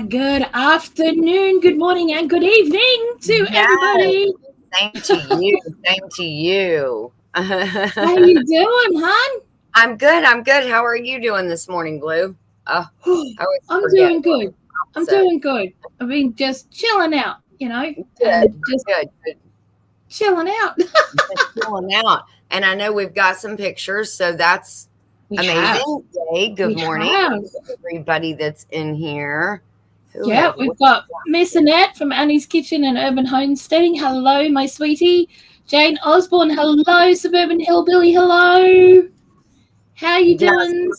good afternoon, good morning, and good evening to everybody. Same to you. Same to you. How you doing, hon? I'm good. I'm good. How are you doing this morning, Blue? I always I'm forget. doing good. I'm doing good. I've been just chilling out, and just good. chilling out. Just chilling out. And I know we've got some pictures, so that's amazing. Yay. Good morning, everybody that's in here. We've got Miss Annette from Annie's Kitchen and Urban Homesteading. Hello, my sweetie. Jane Osborne. Hello, Suburban Hillbilly. Hello. How you doing?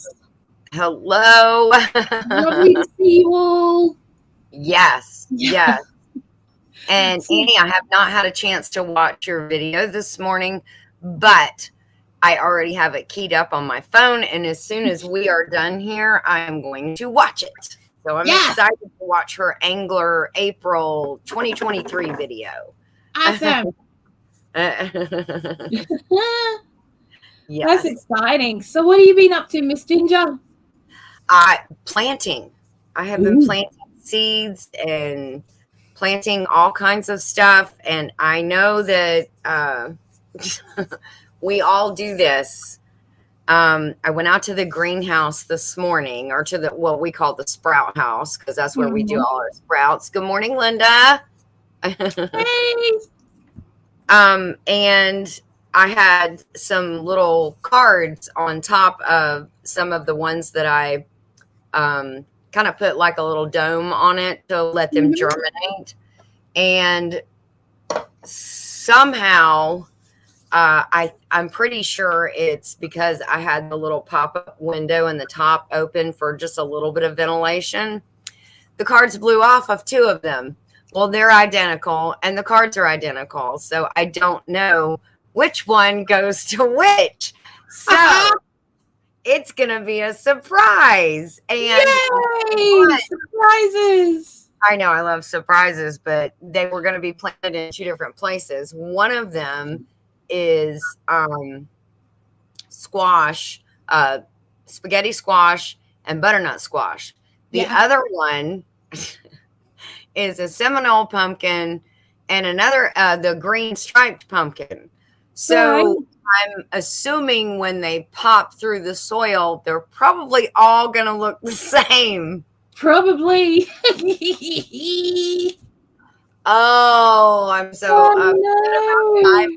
Hello. Lovely to see you all. Yes. And Annie, I have not had a chance to watch your video this morning, but I already have it keyed up on my phone. And as soon as we are done here, I am going to watch it. So I'm excited to watch her Angler April 2023 video. Awesome. Yes. That's exciting. So what have you been up to, Miss Ginger? Planting. I have been planting seeds and planting all kinds of stuff. And I know that we all do this. I went out to the greenhouse this morning, or to what we call the sprout house, because that's where we do all our sprouts. Good morning, Linda. Hey. And I had some little cards on top of some of the ones that I kind of put like a little dome on it to let them germinate. And somehow I'm pretty sure it's because I had the little pop-up window in the top open for just a little bit of ventilation. The cards blew off of two of them. Well, they're identical and the cards are identical. So I don't know which one goes to which. So it's going to be a surprise. And yay! Surprises. I know I love surprises, but they were going to be planted in two different places. One of them is squash, spaghetti squash, and butternut squash. The other one is a Seminole pumpkin and another, the green striped pumpkin. So I'm assuming when they pop through the soil, they're probably all going to look the same. Probably. Oh, I'm so upset about it. I have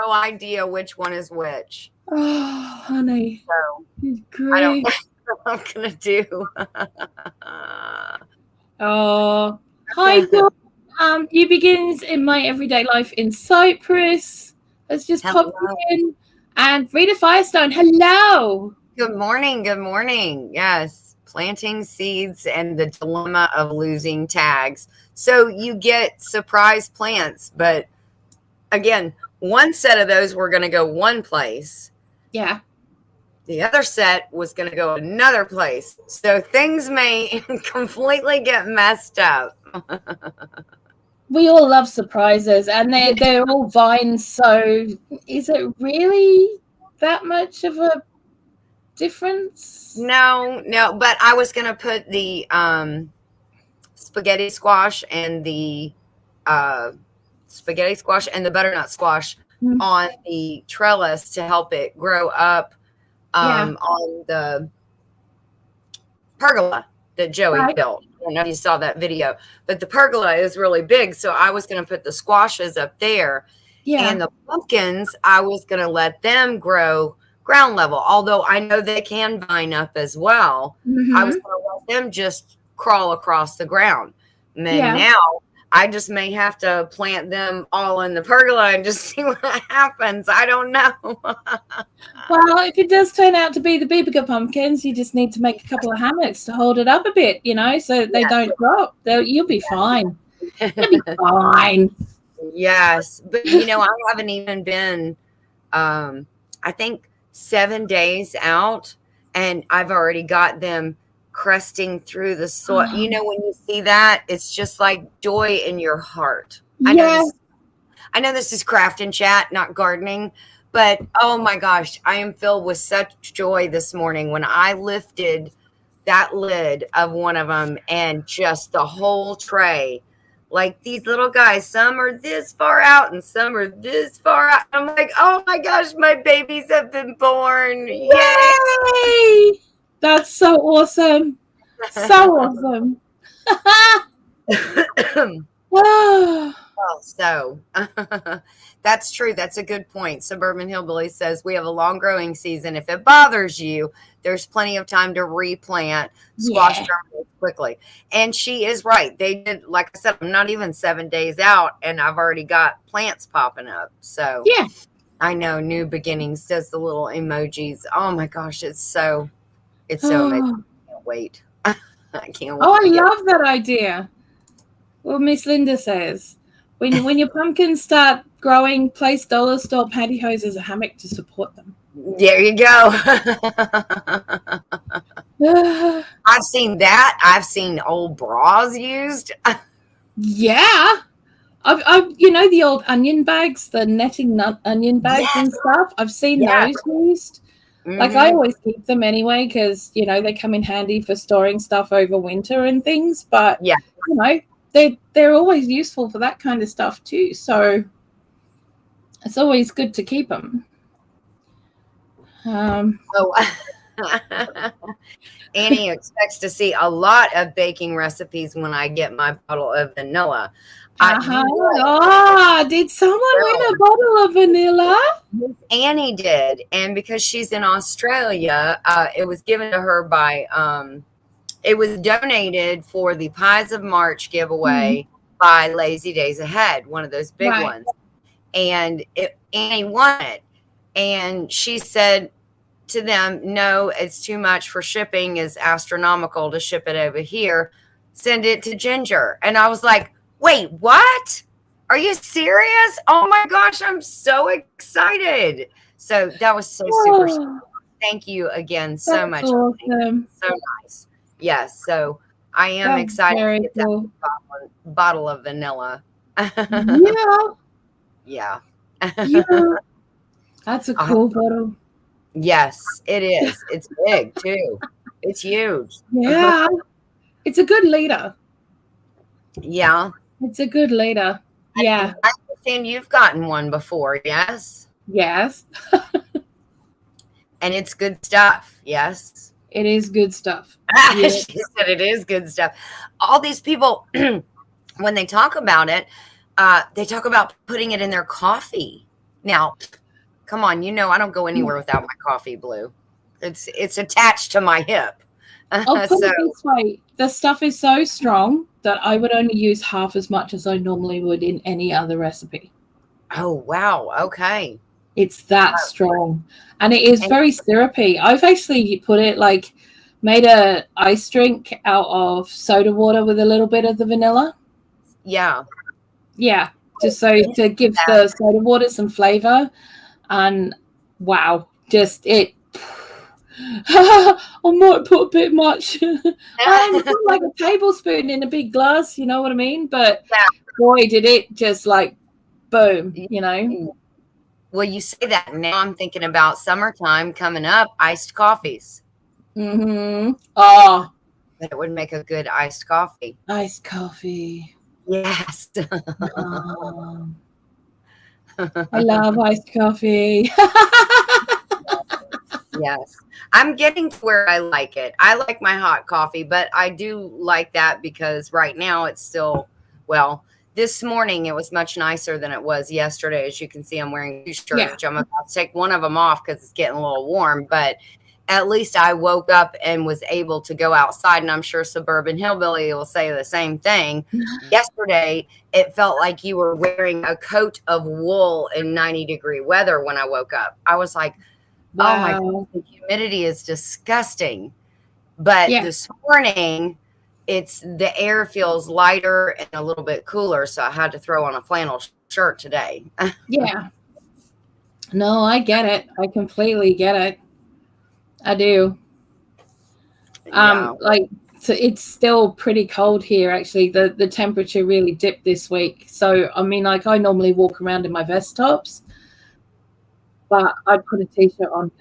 no idea which one is which. Oh, honey. So great. I don't know what I'm going to do. Oh, hi, Dawn. You begins in my everyday life in Cyprus. Let's just pop in. And Rita Firestone, hello. Good morning. Good morning. Yes. Planting seeds and the dilemma of losing tags. So you get surprise plants, but again, one set of those were going to go one place. Yeah. The other set was going to go another place. So things may completely get messed up. We all love surprises, and they're all vines. So is it really that much of a difference? No. But I was going to put the spaghetti squash and the butternut squash on the trellis to help it grow up on the pergola that Joey built. I don't know if you saw that video, but the pergola is really big. So I was going to put the squashes up there and the pumpkins, I was going to let them grow ground level. Although I know they can vine up as well. I was going to let them just crawl across the ground. And then now I just may have to plant them all in the pergola and just see what happens. I don't know. Well, if it does turn out to be the bigger pumpkins, you just need to make a couple of hammocks to hold it up a bit, so they don't drop. You'll be fine. You'll be fine. Yes. But, I haven't even been, I think 7 days out, and I've already got them crusting through the soil. When you see that, it's just like joy in your heart. I know this is craft and chat, not gardening, but oh my gosh, I am filled with such joy this morning when I lifted that lid of one of them and just the whole tray. Like these little guys, some are this far out and some are this far out. I'm like, oh my gosh, my babies have been born. Yay! That's so awesome. So awesome. Well, so that's true. That's a good point. Suburban Hillbilly says we have a long growing season. If it bothers you, there's plenty of time to replant squash germinates quickly. And she is right. They did, like I said, I'm not even 7 days out and I've already got plants popping up. So yeah, I know New Beginnings does the little emojis. Oh my gosh, it's so amazing. I can't wait. I can't wait. Oh, I love that idea. Well, Miss Linda says, when your pumpkins start growing, place dollar store pantyhose as a hammock to support them. There you go. I've seen that. I've seen old bras used. Yeah. I've the old onion bags, the netting onion bags and stuff. I've seen those used. Mm-hmm. Like I always keep them anyway because, they come in handy for storing stuff over winter and things. But, they're always useful for that kind of stuff too. So it's always good to keep them. Annie expects to see a lot of baking recipes when I get my bottle of vanilla. Did someone win a bottle of vanilla? Annie did. And because she's in Australia, it was given to her by it was donated for the Pies of March giveaway by Lazy Days Ahead, one of those big ones. And Annie won it. And she said to them, no, it's too much for shipping, is astronomical to ship it over here. Send it to Ginger. And I was like, wait, what? Are you serious? Oh my gosh, I'm so excited. So that was so super. Thank you again so much. Awesome. So nice. Yes, so I am excited to get that bottle of vanilla. Yeah. That's a cool bottle. Yes, it is. It's big too. It's huge. Yeah. It's a good leader. Yeah. It's a good leader. Yeah. I understand you've gotten one before, yes? Yes. And it's good stuff, yes? It is good stuff. She said it is good stuff. All these people, when they talk about it, they talk about putting it in their coffee. Now, come on, I don't go anywhere without my coffee, Blue. It's attached to my hip. I'll put it this way. The stuff is so strong that I would only use half as much as I normally would in any other recipe. Oh, wow. Okay. It's that strong. And it is very syrupy. I've actually made a ice drink out of soda water with a little bit of the vanilla. Yeah. Yeah. Just so to give the soda water some flavor. And wow, just it. I might put a bit much. Put like a tablespoon in a big glass, you know what I mean? But boy, did it just boom, Well, you say that, now I'm thinking about summertime coming up, iced coffees. Mm-hmm. Oh. But it would make a good iced coffee. Iced coffee. Yes. I love iced coffee. Yes. I'm getting to where I like it. I like my hot coffee, but I do like that because right now it's still, this morning it was much nicer than it was yesterday. As you can see, I'm wearing 2 shirts. I'm about to take one of them off because it's getting a little warm, but at least I woke up and was able to go outside, and I'm sure Suburban Hillbilly will say the same thing. Yesterday, it felt like you were wearing a coat of wool in 90-degree weather when I woke up. I was like, wow. Oh my God, the humidity is disgusting. But this morning, the air feels lighter and a little bit cooler, so I had to throw on a flannel shirt today. Yeah. No, I get it. I completely get it. I do. So it's still pretty cold here, actually. The temperature really dipped this week. So, I mean, I normally walk around in my vest tops, but I put a t-shirt on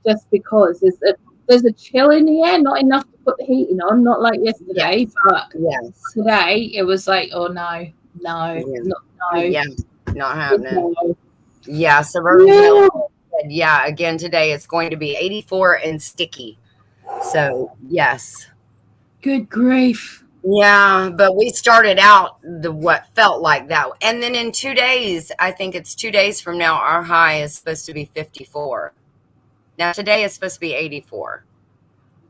just because there's a chill in the air, not enough to put the heating on, not like yesterday, but today it was like, oh no, yeah, not happening. no. Yeah, Suburban Hill. Yeah, again today it's going to be 84 and sticky. So yes. Good grief. Yeah, but we started out what felt like that. And then in 2 days, I think it's 2 days from now, our high is supposed to be 54. Now today is supposed to be 84.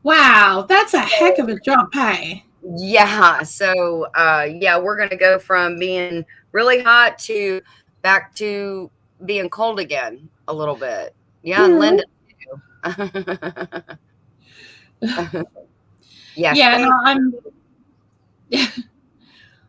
Wow, that's a heck of a drop, hey? Yeah, so we're going to go from being really hot to back to being cold again a little bit. Yeah, and Linda too. Yeah, no, I'm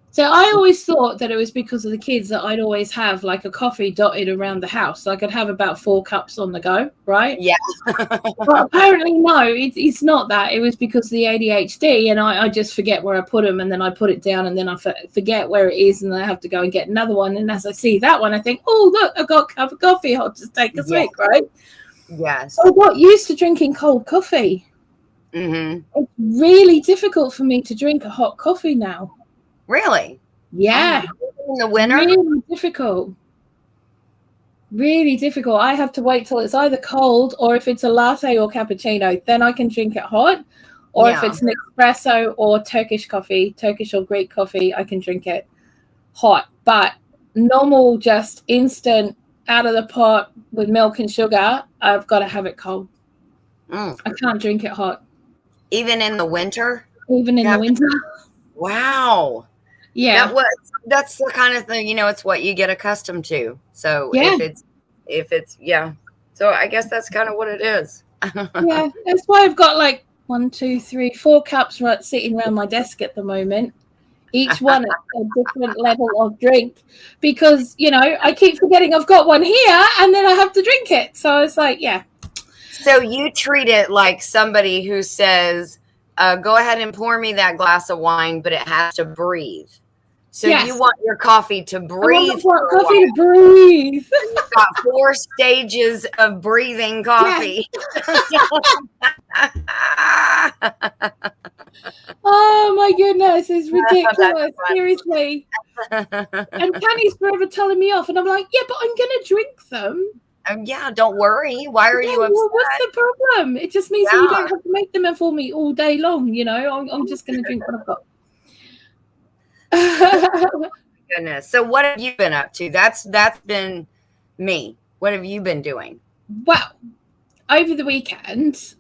so I always thought that it was because of the kids that I'd always have like a coffee dotted around the house. So I could have about 4 cups on the go, right? Yeah. But apparently, no, it's not that. It was because of the ADHD, and I just forget where I put them, and then I put it down, and then I forget where it is, and then I have to go and get another one. And as I see that one, I think, oh, look, I've got a cup of coffee. I'll just take a swig, right? Yes. I got used to drinking cold coffee. Mm-hmm. It's really difficult for me to drink a hot coffee now. Really? Yeah. In the winter? Really difficult. Really difficult. I have to wait till it's either cold, or if it's a latte or cappuccino, then I can drink it hot. Or if it's an espresso or Turkish or Greek coffee, I can drink it hot. But normal, just instant, out of the pot with milk and sugar, I've got to have it cold. I can't drink it hot. Even in the winter? Even in the winter. Wow. Yeah. That's the kind of thing, it's what you get accustomed to. So if it's so I guess that's kind of what it is. Yeah, that's why I've got like 1, 2, 3, 4 cups sitting around my desk at the moment. Each one at a different level of drink, because I keep forgetting I've got one here, and then I have to drink it. So it's like, yeah. So you treat it like somebody who says, go ahead and pour me that glass of wine, but it has to breathe. So you want your coffee to breathe. I want coffee to breathe. You've got 4 stages of breathing coffee. Oh my goodness, it's ridiculous. Seriously. And Penny's forever telling me off, and I'm like, yeah, but I'm gonna drink them. Don't worry. Why are you upset? Well, what's the problem? It just means that you don't have to make them for me all day long. I'm just gonna drink what I've got. Goodness. So what have you been up to? That's been me. What have you been doing? Well, over the weekend,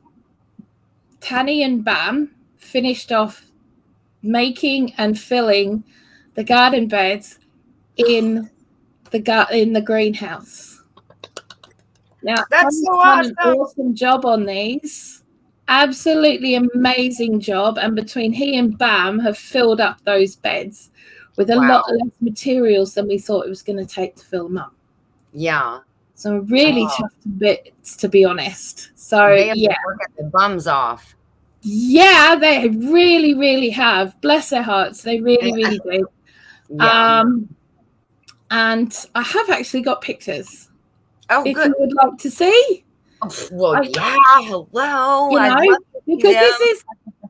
Tanny and Bam finished off making and filling the garden beds in the greenhouse. Now, that's so awesome. An awesome job on these. Absolutely amazing job. And between he and Bam have filled up those beds with a lot less materials than we thought it was going to take to fill them up. Yeah. So really tough bits, to be honest. So they have to work their bums off. Yeah, they really, really have. Bless their hearts. They really, really do. Yeah. And I have actually got pictures. Oh, if good. you would like to see. Well, hello. Because this is,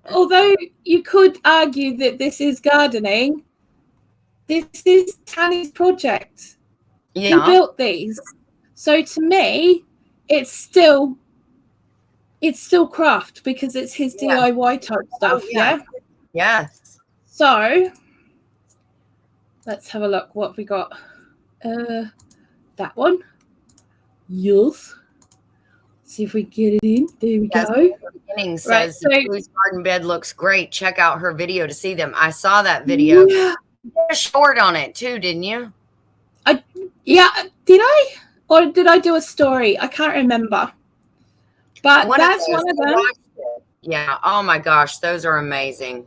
although you could argue that this is gardening, this is Tanny's project. Yeah. He built these. So to me, it's still craft, because it's his DIY type stuff. Yes. So let's have a look. What have we got? That one. Yes. See if we get it in. There we go. The beginning says Blue's garden bed looks great. Check out her video to see them. I saw that video. Yeah. You did a short on it too, didn't you? Did I? Or did I do a story? I can't remember. But that's one of them. Yeah. Oh my gosh, those are amazing.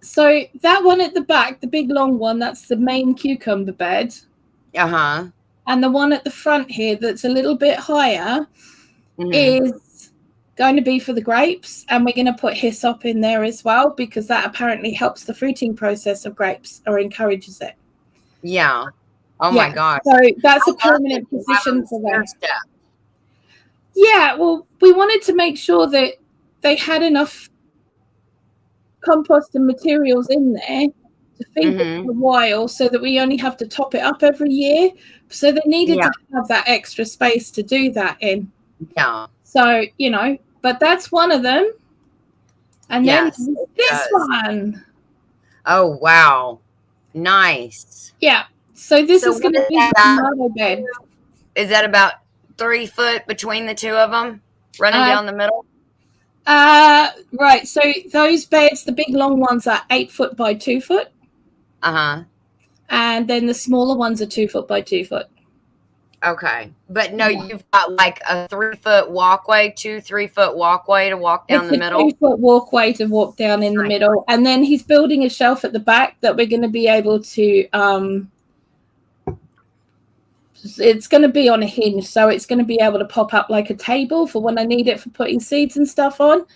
So that one at the back, the big long one, that's the main cucumber bed. Uh-huh. And the one at the front here that's a little bit higher is going to be for the grapes. And we're going to put hyssop in there as well, because that apparently helps the fruiting process of grapes, or encourages it. Yeah. Oh my gosh. So that's a permanent position for them. Yeah, well, we wanted to make sure that they had enough compost and materials in there to feed it for a while, so that we only have to top it up every year. So they needed to have that extra space to do that in. Yeah. So, you know, but that's one of them. And then this one. Oh, wow. Nice. Yeah. So this is going to be the tomato bed. Is that about 3 foot between the two of them running down the middle? Right. So those beds, the big long ones are 8 foot by 2 foot. And then the smaller ones are 2 foot by 2 foot. Okay. But no, you've got like a 3 foot walkway, 3 foot walkway to walk down the middle. 2 foot walkway to walk down in the middle. And then he's building a shelf at the back that we're going to be able to, it's going to be on a hinge, so it's going to be able to pop up like a table for when I need it for putting seeds and stuff on.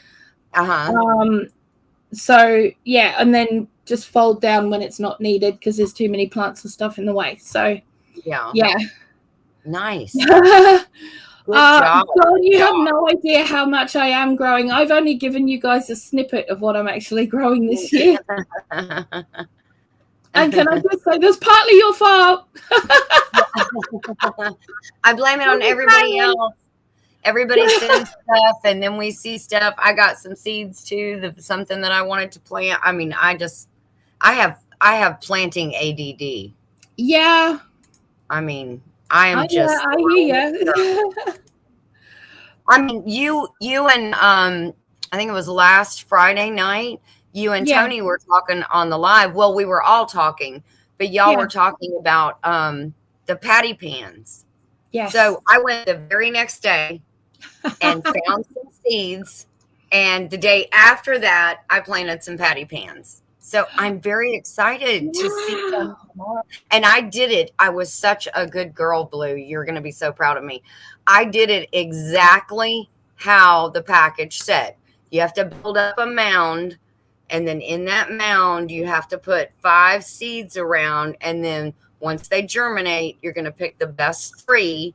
So yeah, and then just fold down when it's not needed because there's too many plants and stuff in the way. So yeah. Nice. Good job. God, you have no idea how much I am growing. I've only given you guys a snippet of what I'm actually growing this year. And can I just say, that's partly your fault. I blame it on everybody else. Everybody sends stuff, and then we see stuff. I got some seeds too, something that I wanted to plant. I mean, I have planting ADD. Yeah. I mean, I am I hear you. I mean, you and I think it was last Friday night. You and Tony were talking on the live. Well, we were all talking, but y'all were talking about the patty pans. Yes. So I went the very next day and found some seeds. And the day after that, I planted some patty pans. So I'm very excited to see them. And I did it. I was such a good girl, Blue. You're going to be so proud of me. I did it exactly how the package said. You have to build up a mound. And then in that mound, you have to put 5 seeds around. And then once they germinate, you're going to pick the best 3,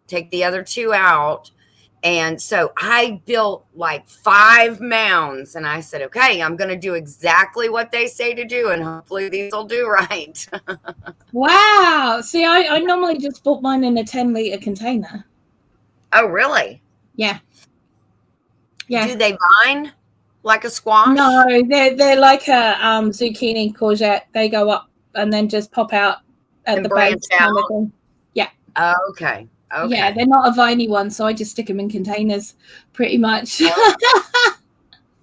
take the other 2 out. And so I built like 5 mounds. And I said, okay, I'm going to do exactly what they say to do. And hopefully these will do right. Wow. See, I normally just put mine in a 10-liter container. Oh, really? Yeah. Yeah. Do they vine? Like a squash? No, they're like a zucchini courgette. They go up and then just pop out at the base. Kind of thing. Yeah. Okay. Okay. Yeah, they're not a viney one, so I just stick them in containers, pretty much.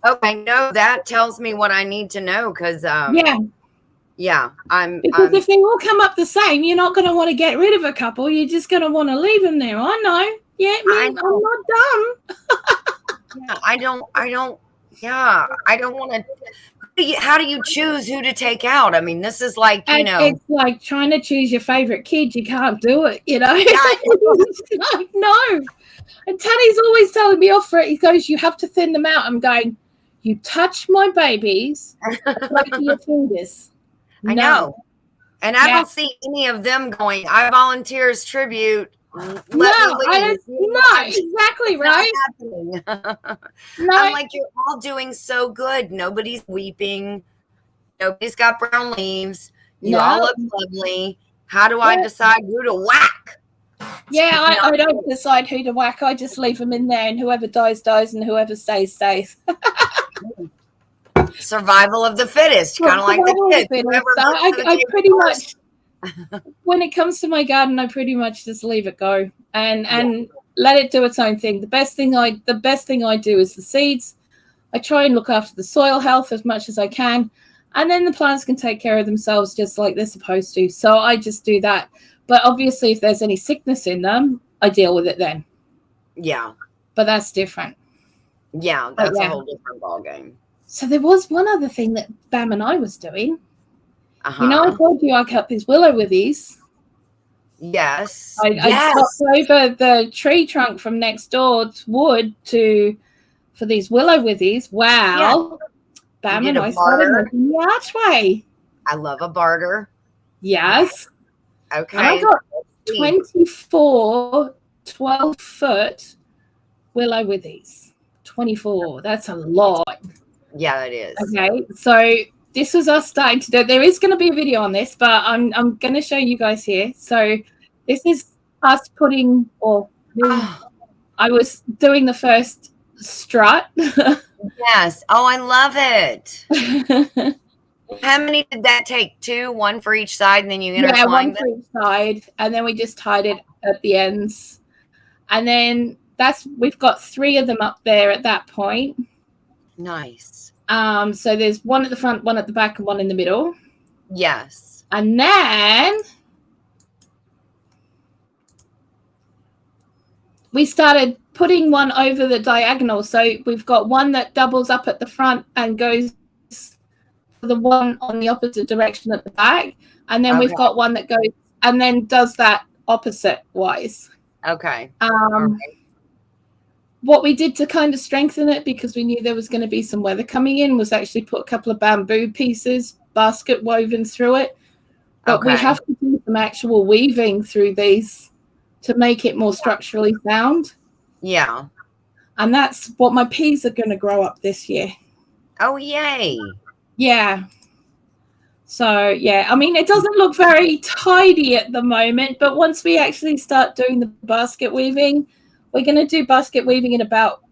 Okay. No, that tells me what I need to know because yeah, because if they all come up the same, you're not going to want to get rid of a couple. You're just going to want to leave them there. I know. Yeah, I'm not dumb. Yeah, I don't. Yeah, I don't want to. How do you choose who to take out? I mean, this is like, it's like trying to choose your favorite kid. You can't do it, Yeah, like, no. And Taddy's always telling me off for it. He goes, you have to thin them out. I'm going, you touch my babies, like your fingers. I know. And I don't see any of them going, I volunteer as tribute. No, exactly right. No. I'm like, you're all doing so good. Nobody's weeping. Nobody's got brown leaves. You all look lovely. How do I decide who to whack? Yeah, I don't decide who to whack. I just leave them in there, and whoever dies, dies, and whoever stays, stays. Survival of the fittest, kind of like the kids. I pretty much, when it comes to my garden, I pretty much just leave it go and let it do its own thing. The best thing I do is the seeds. I try and look after the soil health as much as I can, and then the plants can take care of themselves just like they're supposed to. So I just do that. But obviously, if there's any sickness in them, I deal with it then. Yeah. But that's different. Yeah, that's a whole different ballgame. So there was one other thing that Bam and I was doing. You know, I told you I cut these willow withies. Yes. I chopped over the tree trunk from next door's wood for these willow withies. Wow. Yeah. Bam and I started making the archway. I love a barter. Yes. Okay. And I got 24 12-foot willow withies. 24. That's a lot. Yeah, it is. Okay, so this was us starting to do. There is going to be a video on this, but I'm going to show you guys here. So this is us putting, I was doing the first strut. Yes. Oh, I love it. How many did that take? 2, 1 for each side, and then you intertwined one for each side, and then we just tied it at the ends, and then we've got 3 of them up there at that point. Nice. So there's one at the front, one at the back, and one in the middle. Yes. And then we started putting one over the diagonal. So we've got one that doubles up at the front and goes the one on the opposite direction at the back, and then we've got one that goes and then does that opposite wise. Okay. What we did to kind of strengthen it, because we knew there was going to be some weather coming in, was actually put a couple of bamboo pieces, basket woven through it. But we have to do some actual weaving through these to make it more structurally sound. Yeah. And that's what my peas are going to grow up this year. Oh, yay. Yeah. So, yeah, I mean, it doesn't look very tidy at the moment, but once we actually start doing the basket weaving, we're going to do basket weaving in about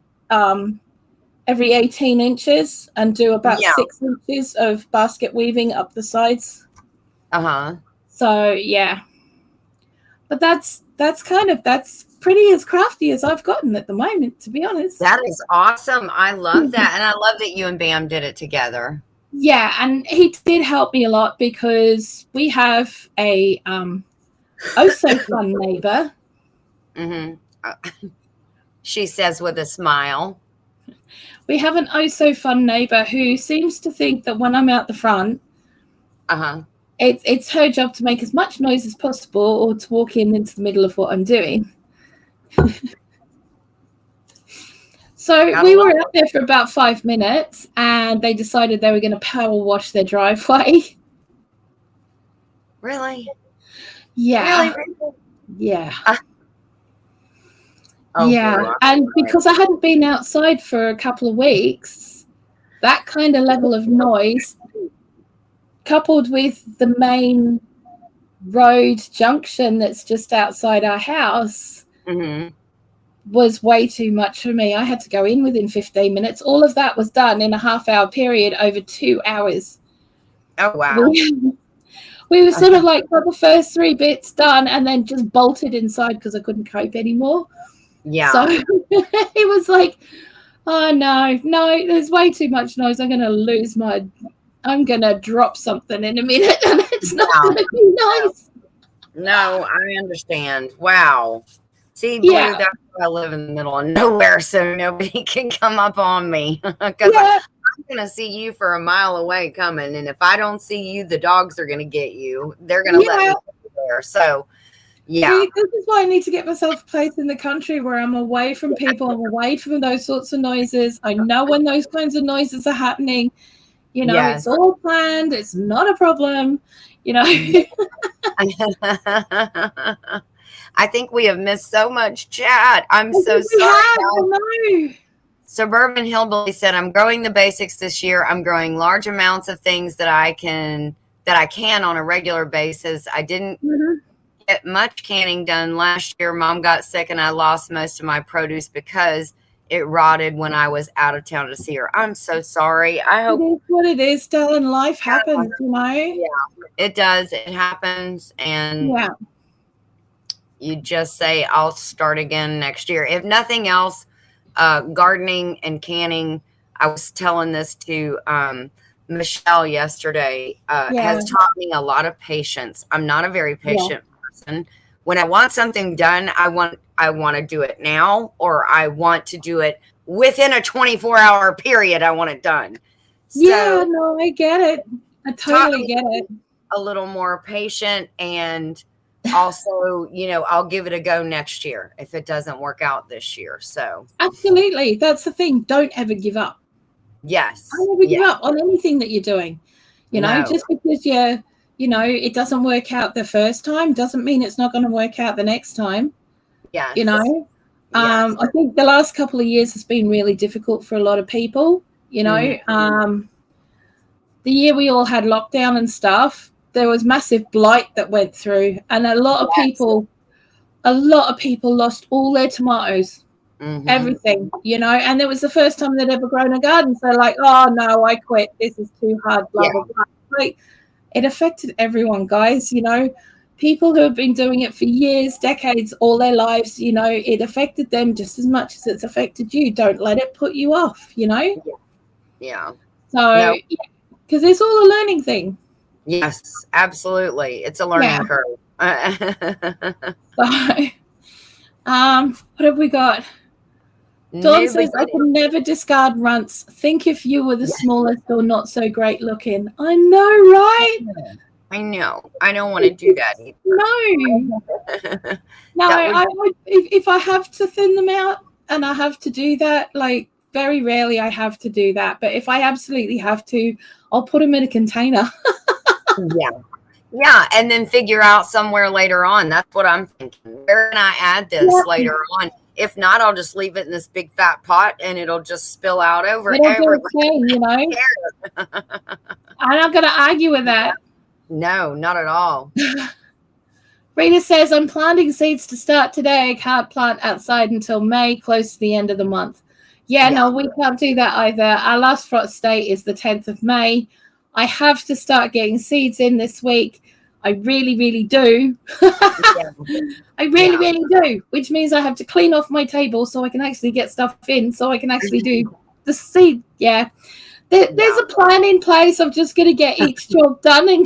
every 18 inches and do about 6 inches of basket weaving up the sides. So, yeah. But that's pretty as crafty as I've gotten at the moment, to be honest. That is awesome. I love that. And I love that you and Bam did it together. Yeah, and he did help me a lot because we have a so fun neighbor. She says with a smile. We have an so fun neighbor who seems to think that when I'm out the front, it's her job to make as much noise as possible or to walk into the middle of what I'm doing. So we were out there for about 5 minutes, and they decided they were going to power wash their driveway. Really? Yeah. Really? Yeah. Yeah. And because I hadn't been outside for a couple of weeks, that kind of level of noise, coupled with the main road junction that's just outside our house, was way too much for me. I had to go in within 15 minutes. All of that was done in a half-hour period over 2 hours. Oh, wow. We were sort of like got the first 3 bits done and then just bolted inside because I couldn't cope anymore. Yeah. So it was like, oh, no, there's way too much noise. I'm going to drop something in a minute and it's not going to be nice. No, I understand. Wow. See, Blue, that's why I live in the middle of nowhere, so nobody can come up on me. Because I'm going to see you for a mile away coming, and if I don't see you, the dogs are going to get you. They're going to let me go there. So, yeah. See, this is why I need to get myself a place in the country where I'm away from people, I'm away from those sorts of noises. I know when those kinds of noises are happening. You know, it's all planned. It's not a problem. You know. I think we have missed so much chat. I'm so sorry. Suburban Hillbilly said, I'm growing the basics this year. I'm growing large amounts of things that I can on a regular basis. I didn't get much canning done last year. Mom got sick and I lost most of my produce because it rotted when I was out of town to see her. I'm so sorry. I hope it is what it is, darling. Life happens, you know. Yeah, it does. It happens. And you just say, I'll start again next year. If nothing else, gardening and canning, I was telling this to Michelle yesterday, has taught me a lot of patience. I'm not a very patient person. When I want something done, I want to do it now, or I want to do it within a 24-hour period. I want it done. So I get it. I totally get it. A little more patient, and also, you know, I'll give it a go next year if it doesn't work out this year. So absolutely, that's the thing. Don't ever give up. Yes, don't ever give up on anything that you're doing. You know, just because you know, it doesn't work out the first time doesn't mean it's not going to work out the next time. Yeah. You know, Yes. I think the last couple of years has been really difficult for a lot of people, you know. The year we all had lockdown and stuff, there was massive blight that went through, and a lot of people lost all their tomatoes, everything, you know. And it was the first time they'd ever grown a garden, so like, oh no, I quit, this is too hard, blah blah blah. Like, it affected everyone, guys, you know. People who have been doing it for years, decades, all their lives, you know, it affected them just as much as it's affected you. Don't let it put you off, you know. Yeah. So because it's all a learning thing. Yes, absolutely. It's a learning curve. So, what have we got? Dawn says, I can never discard runts. Think if you were the smallest or not so great looking. I know, right? I know. I don't want to do that either. No, if I have to thin them out and I have to do that, like very rarely I have to do that. But if I absolutely have to, I'll put them in a container. Yeah, and then figure out somewhere later on. That's what I'm thinking. Where can I add this later on? If not, I'll just leave it in this big fat pot and it'll just spill out over everywhere. You know? I'm not going to argue with that. No, not at all. Rita says, I'm planting seeds to start today. I can't plant outside until May, close to the end of the month. Yeah, no, we can't do that either. Our last frost date is the 10th of May. I have to start getting seeds in this week. I really, really do. I really, really do, which means I have to clean off my table so I can actually get stuff in, so I can actually do the seed. Yeah. There's a plan in place. I'm just going to get each job done.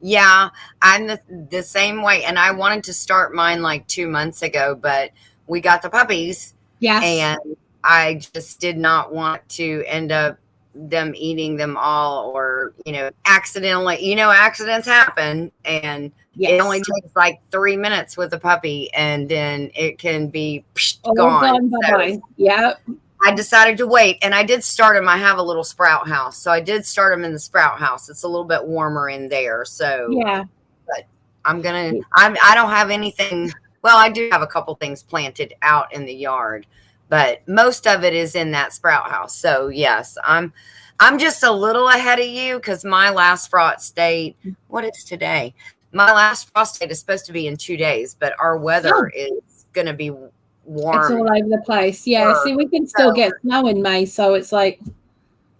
Yeah, I'm the same way. And I wanted to start mine like 2 months ago, but we got the puppies. Yes. And I just did not want to end up them eating them all, or, you know, accidentally, you know, accidents happen, and it only takes like 3 minutes with a puppy, and then it can be gone. So yeah. I decided to wait, and I did start them. I have a little sprout house, so I did start them in the sprout house. It's a little bit warmer in there, so but I don't have anything. Well, I do have a couple things planted out in the yard, but most of it is in that sprout house. So yes, I'm just a little ahead of you, because my last frost date, what is today? My last frost date is supposed to be in 2 days, but our weather is going to be warm. It's all over the place. Yeah. See, we can still get snow in May, so it's like.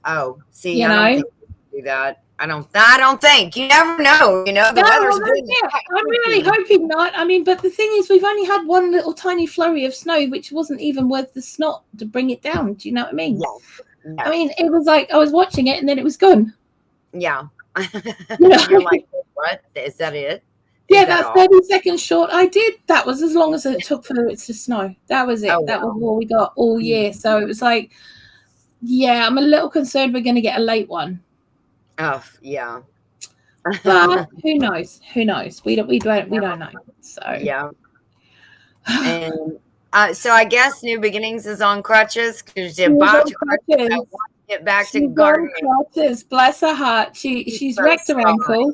Oh, see, I don't think we can do that. I don't think. You never know. You know, the weather's good. Yeah, I'm really hoping not. I mean, but the thing is, we've only had one little tiny flurry of snow, which wasn't even worth the snot to bring it down. Do you know what I mean? Yeah. I mean, it was like I was watching it and then it was gone. Yeah. You You're like, what? Is that it? Yeah, that 30 seconds short. I did. That was as long as it took for it to snow. That was it. That was all we got all year. So it was like, yeah, I'm a little concerned we're going to get a late one. Oh, yeah. But who knows? Who knows? We don't know. So yeah. And so I guess New Beginnings is on crutches, because you bought crutches. I want to get back to gardening. Crutches. Bless her heart. She's wrecked her ankle.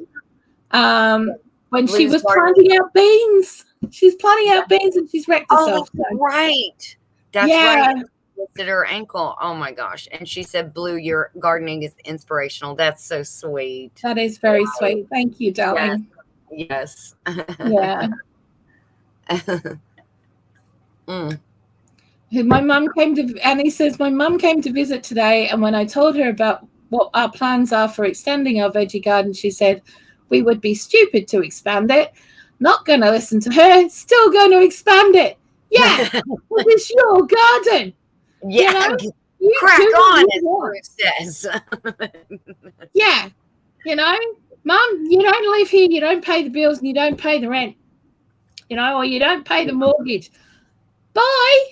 When she was planting out beans. She's planting out beans and she's wrecked herself. Oh, right. That's right. Lifted her ankle. Oh my gosh. And she said, Blue, your gardening is inspirational. That's so sweet. That is very sweet. Thank you, darling. Yes. Yeah. My mum came to, Annie says, my mum came to visit today, and when I told her about what our plans are for extending our veggie garden, she said we would be stupid to expand it. Not going to listen to her. Still going to expand it. Yeah. It's your garden. Yeah. You know? Crack on, as Bruce says. Yeah. You know, Mum, you don't live here. You don't pay the bills and you don't pay the rent. You know, or you don't pay the mortgage. Bye.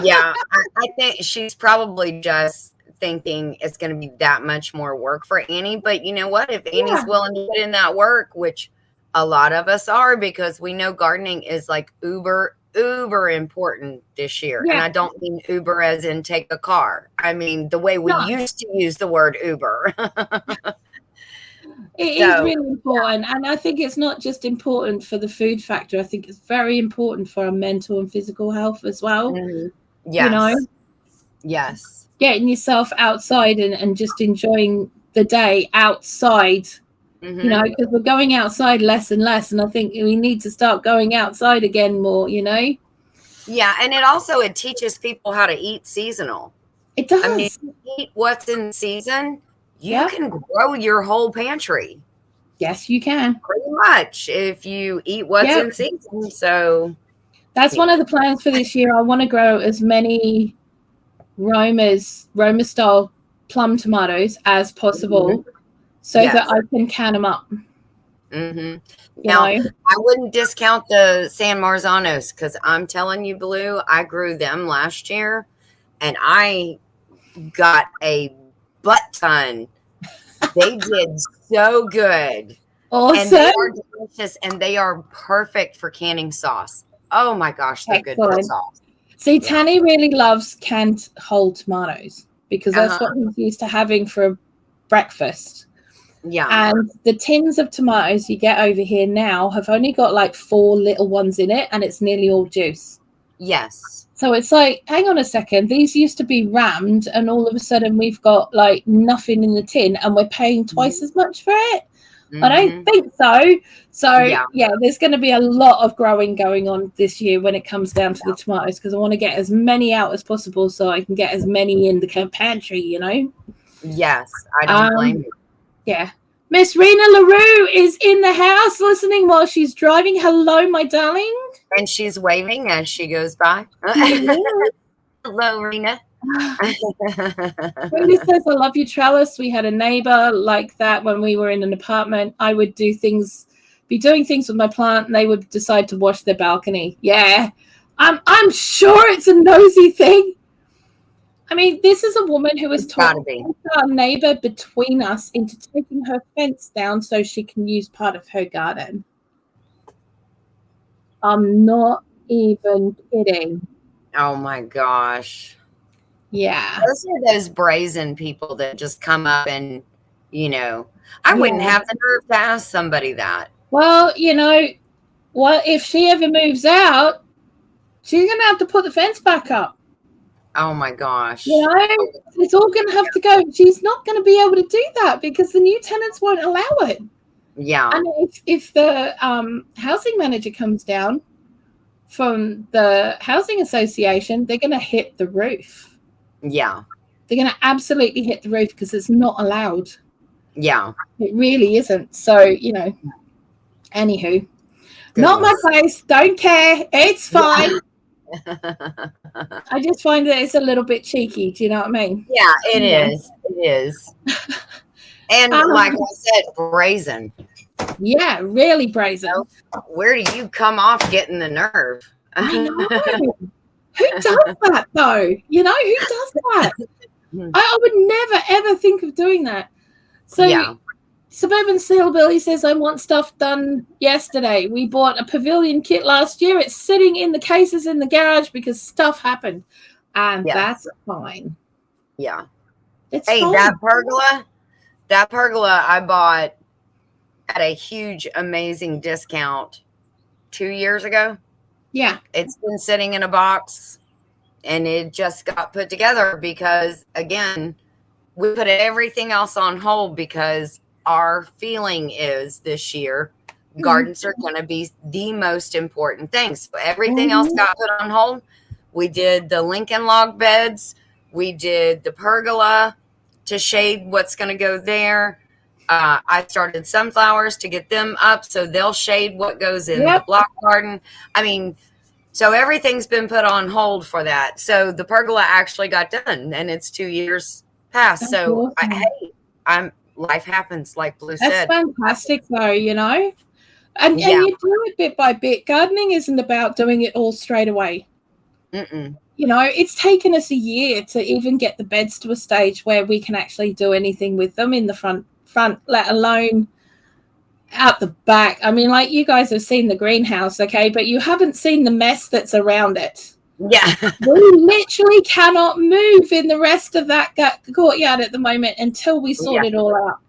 Yeah. I think she's probably just thinking it's going to be that much more work for Annie. But you know what? If Annie's willing to put in that work, which a lot of us are, because we know gardening is like uber important this year. And I don't mean Uber as in take a car. I mean the way we used to use the word Uber. It is really important. And I think it's not just important for the food factor. I think it's very important for our mental and physical health as well. Mm-hmm. Yes. You know? Yes. Getting yourself outside and just enjoying the day outside, you know, because we're going outside less and less. And I think we need to start going outside again more, you know? Yeah. And it teaches people how to eat seasonal. It does. I mean, if you eat what's in season, you can grow your whole pantry. Yes, you can. Pretty much if you eat what's in season. So that's one of the plans for this year. I want to grow as many Roma style plum tomatoes as possible so that I can can them up. Now, I wouldn't discount the San Marzanos because I'm telling you, Blue, I grew them last year and I got a butt ton. They did so good. Awesome. And they are delicious and they are perfect for canning sauce. Oh my gosh, they're good for sauce. See, Tanny really loves canned whole tomatoes because that's what he's used to having for breakfast. Yeah. And the tins of tomatoes you get over here now have only got like 4 little ones in it and it's nearly all juice. Yes. So it's like, hang on a second, these used to be rammed and all of a sudden we've got like nothing in the tin and we're paying twice as much for it. I don't think so. So yeah, there's going to be a lot of growing going on this year when it comes down to the tomatoes because I want to get as many out as possible so I can get as many in the pantry, you know? Yes, I don't blame you. Yeah. Miss Rena LaRue is in the house listening while she's driving. Hello, my darling. And she's waving as she goes by. Hello, Rena. Rena says, I love you, Trellis. We had a neighbor like that when we were in an apartment. I would be doing things with my plant and they would decide to wash their balcony. Yeah. I'm sure it's a nosy thing. I mean, this is a woman who was talking to our neighbor between us into taking her fence down so she can use part of her garden. I'm not even kidding. Oh my gosh. Yeah. Those are those brazen people that just come up and, you know, I wouldn't have the nerve to ask somebody that. Well, you know, if she ever moves out, she's going to have to put the fence back up. Oh my gosh. You know, it's all going to have to go. She's not going to be able to do that because the new tenants won't allow it. Yeah. And if the housing manager comes down from the housing association, they're going to hit the roof. Yeah. They're going to absolutely hit the roof because it's not allowed. Yeah. It really isn't. So, you know, anywho, not my place. Don't care. It's fine. I just find that it's a little bit cheeky. Do you know what I mean? Yeah, it is. It is. And like I said, brazen. Yeah, really brazen. Where do you come off getting the nerve? I know. Who does that though? You know, who does that? I would never ever think of doing that. So Suburban Hillbilly says, I want stuff done yesterday. We bought a pavilion kit last year. It's sitting in the cases in the garage because stuff happened. And that's fine. Yeah. It's fine. that pergola I bought at a huge, amazing discount 2 years ago. Yeah. It's been sitting in a box and it just got put together because, again, we put everything else on hold because our feeling is this year gardens are going to be the most important thing. So everything else got put on hold. We did the Lincoln log beds. We did the pergola to shade what's going to go there. I started sunflowers to get them up so they'll shade what goes in the block garden. I mean, so everything's been put on hold for that. So the pergola actually got done and it's 2 years past. That's so awesome. Life happens, like Blue said. That's fantastic though, you know. And you do it bit by bit. Gardening isn't about doing it all straight away. You know, it's taken us a year to even get the beds to a stage where we can actually do anything with them in the front, let alone out the back. I mean, like you guys have seen the greenhouse, okay, but you haven't seen the mess that's around it. Yeah. We literally cannot move in the rest of that courtyard at the moment until we sort it all out.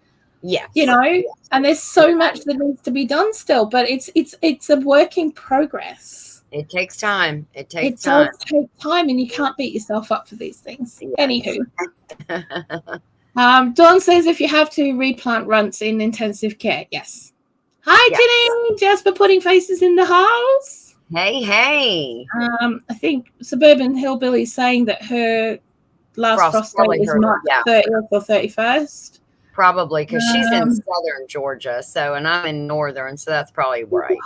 Yes. You know, and there's so much that needs to be done still, but it's a work in progress. It takes time. It It takes time. does take time, and you can't beat yourself up for these things. Yes. Anywho, Dawn says if you have to replant runts in intensive care, yes. Hi, Yes. Jenny. Jasper putting faces in the house. Hey. I think Suburban Hillbilly saying that her last frost date is March 30th or 31st. Probably, because she's in southern Georgia, and I'm in northern, so that's probably right.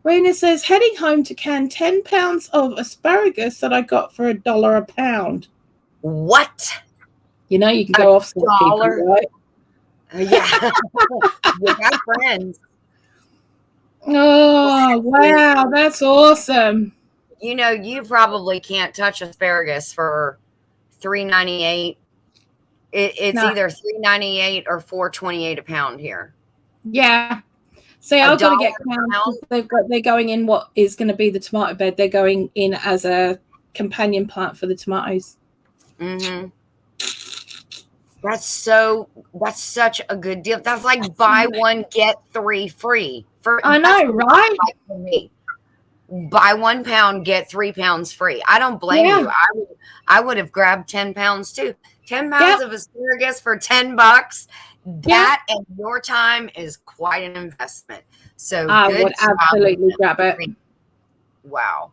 Rena says, heading home to can 10 pounds of asparagus that I got for $1 a pound. What? You know, you can go off some people, right? Yeah. You got friends. Oh, wow. That's awesome. You know, you probably can't touch asparagus for $3.98. It's either $3.98 or $4.28 a pound here. Yeah. See, I've got to get pounds. They're going in what is going to be the tomato bed. They're going in as a companion plant for the tomatoes. Mm-hmm. That's such a good deal. That's like buy one, get 3 free. I know, right? For me. Buy 1 pound, get 3 pounds free. I don't blame you. I would have grabbed 10 pounds too. 10 pounds of asparagus for $10. That and your time is quite an investment. So I would absolutely grab it. Wow.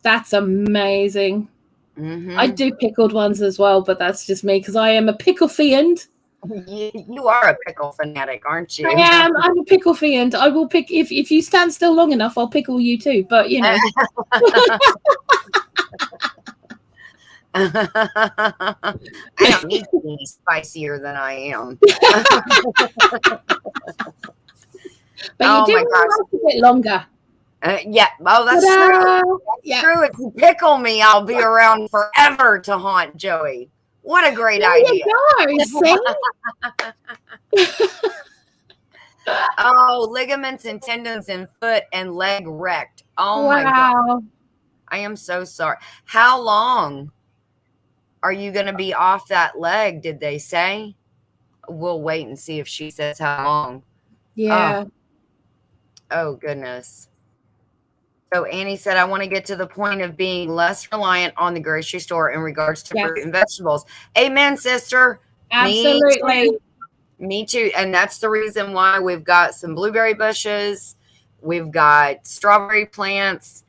That's amazing. Mm-hmm. I do pickled ones as well, but that's just me because I am a pickle fiend. You are a pickle fanatic, aren't you? I am. I'm a pickle fiend. I will pick if you stand still long enough, I'll pickle you too. But you know. I don't need to be spicier than I am. But you do want a bit longer. Yeah. Oh, that's true. That's true. If you pickle me, I'll be around forever to haunt Joey. What a great idea. Oh, ligaments and tendons in foot and leg wrecked. Oh my God. I am so sorry. How long are you going to be off that leg? Did they say? We'll wait and see if she says how long. Yeah. Oh goodness. So Annie said, I want to get to the point of being less reliant on the grocery store in regards to fruit and vegetables. Amen, sister. Absolutely. Me too. And that's the reason why we've got some blueberry bushes. We've got strawberry plants.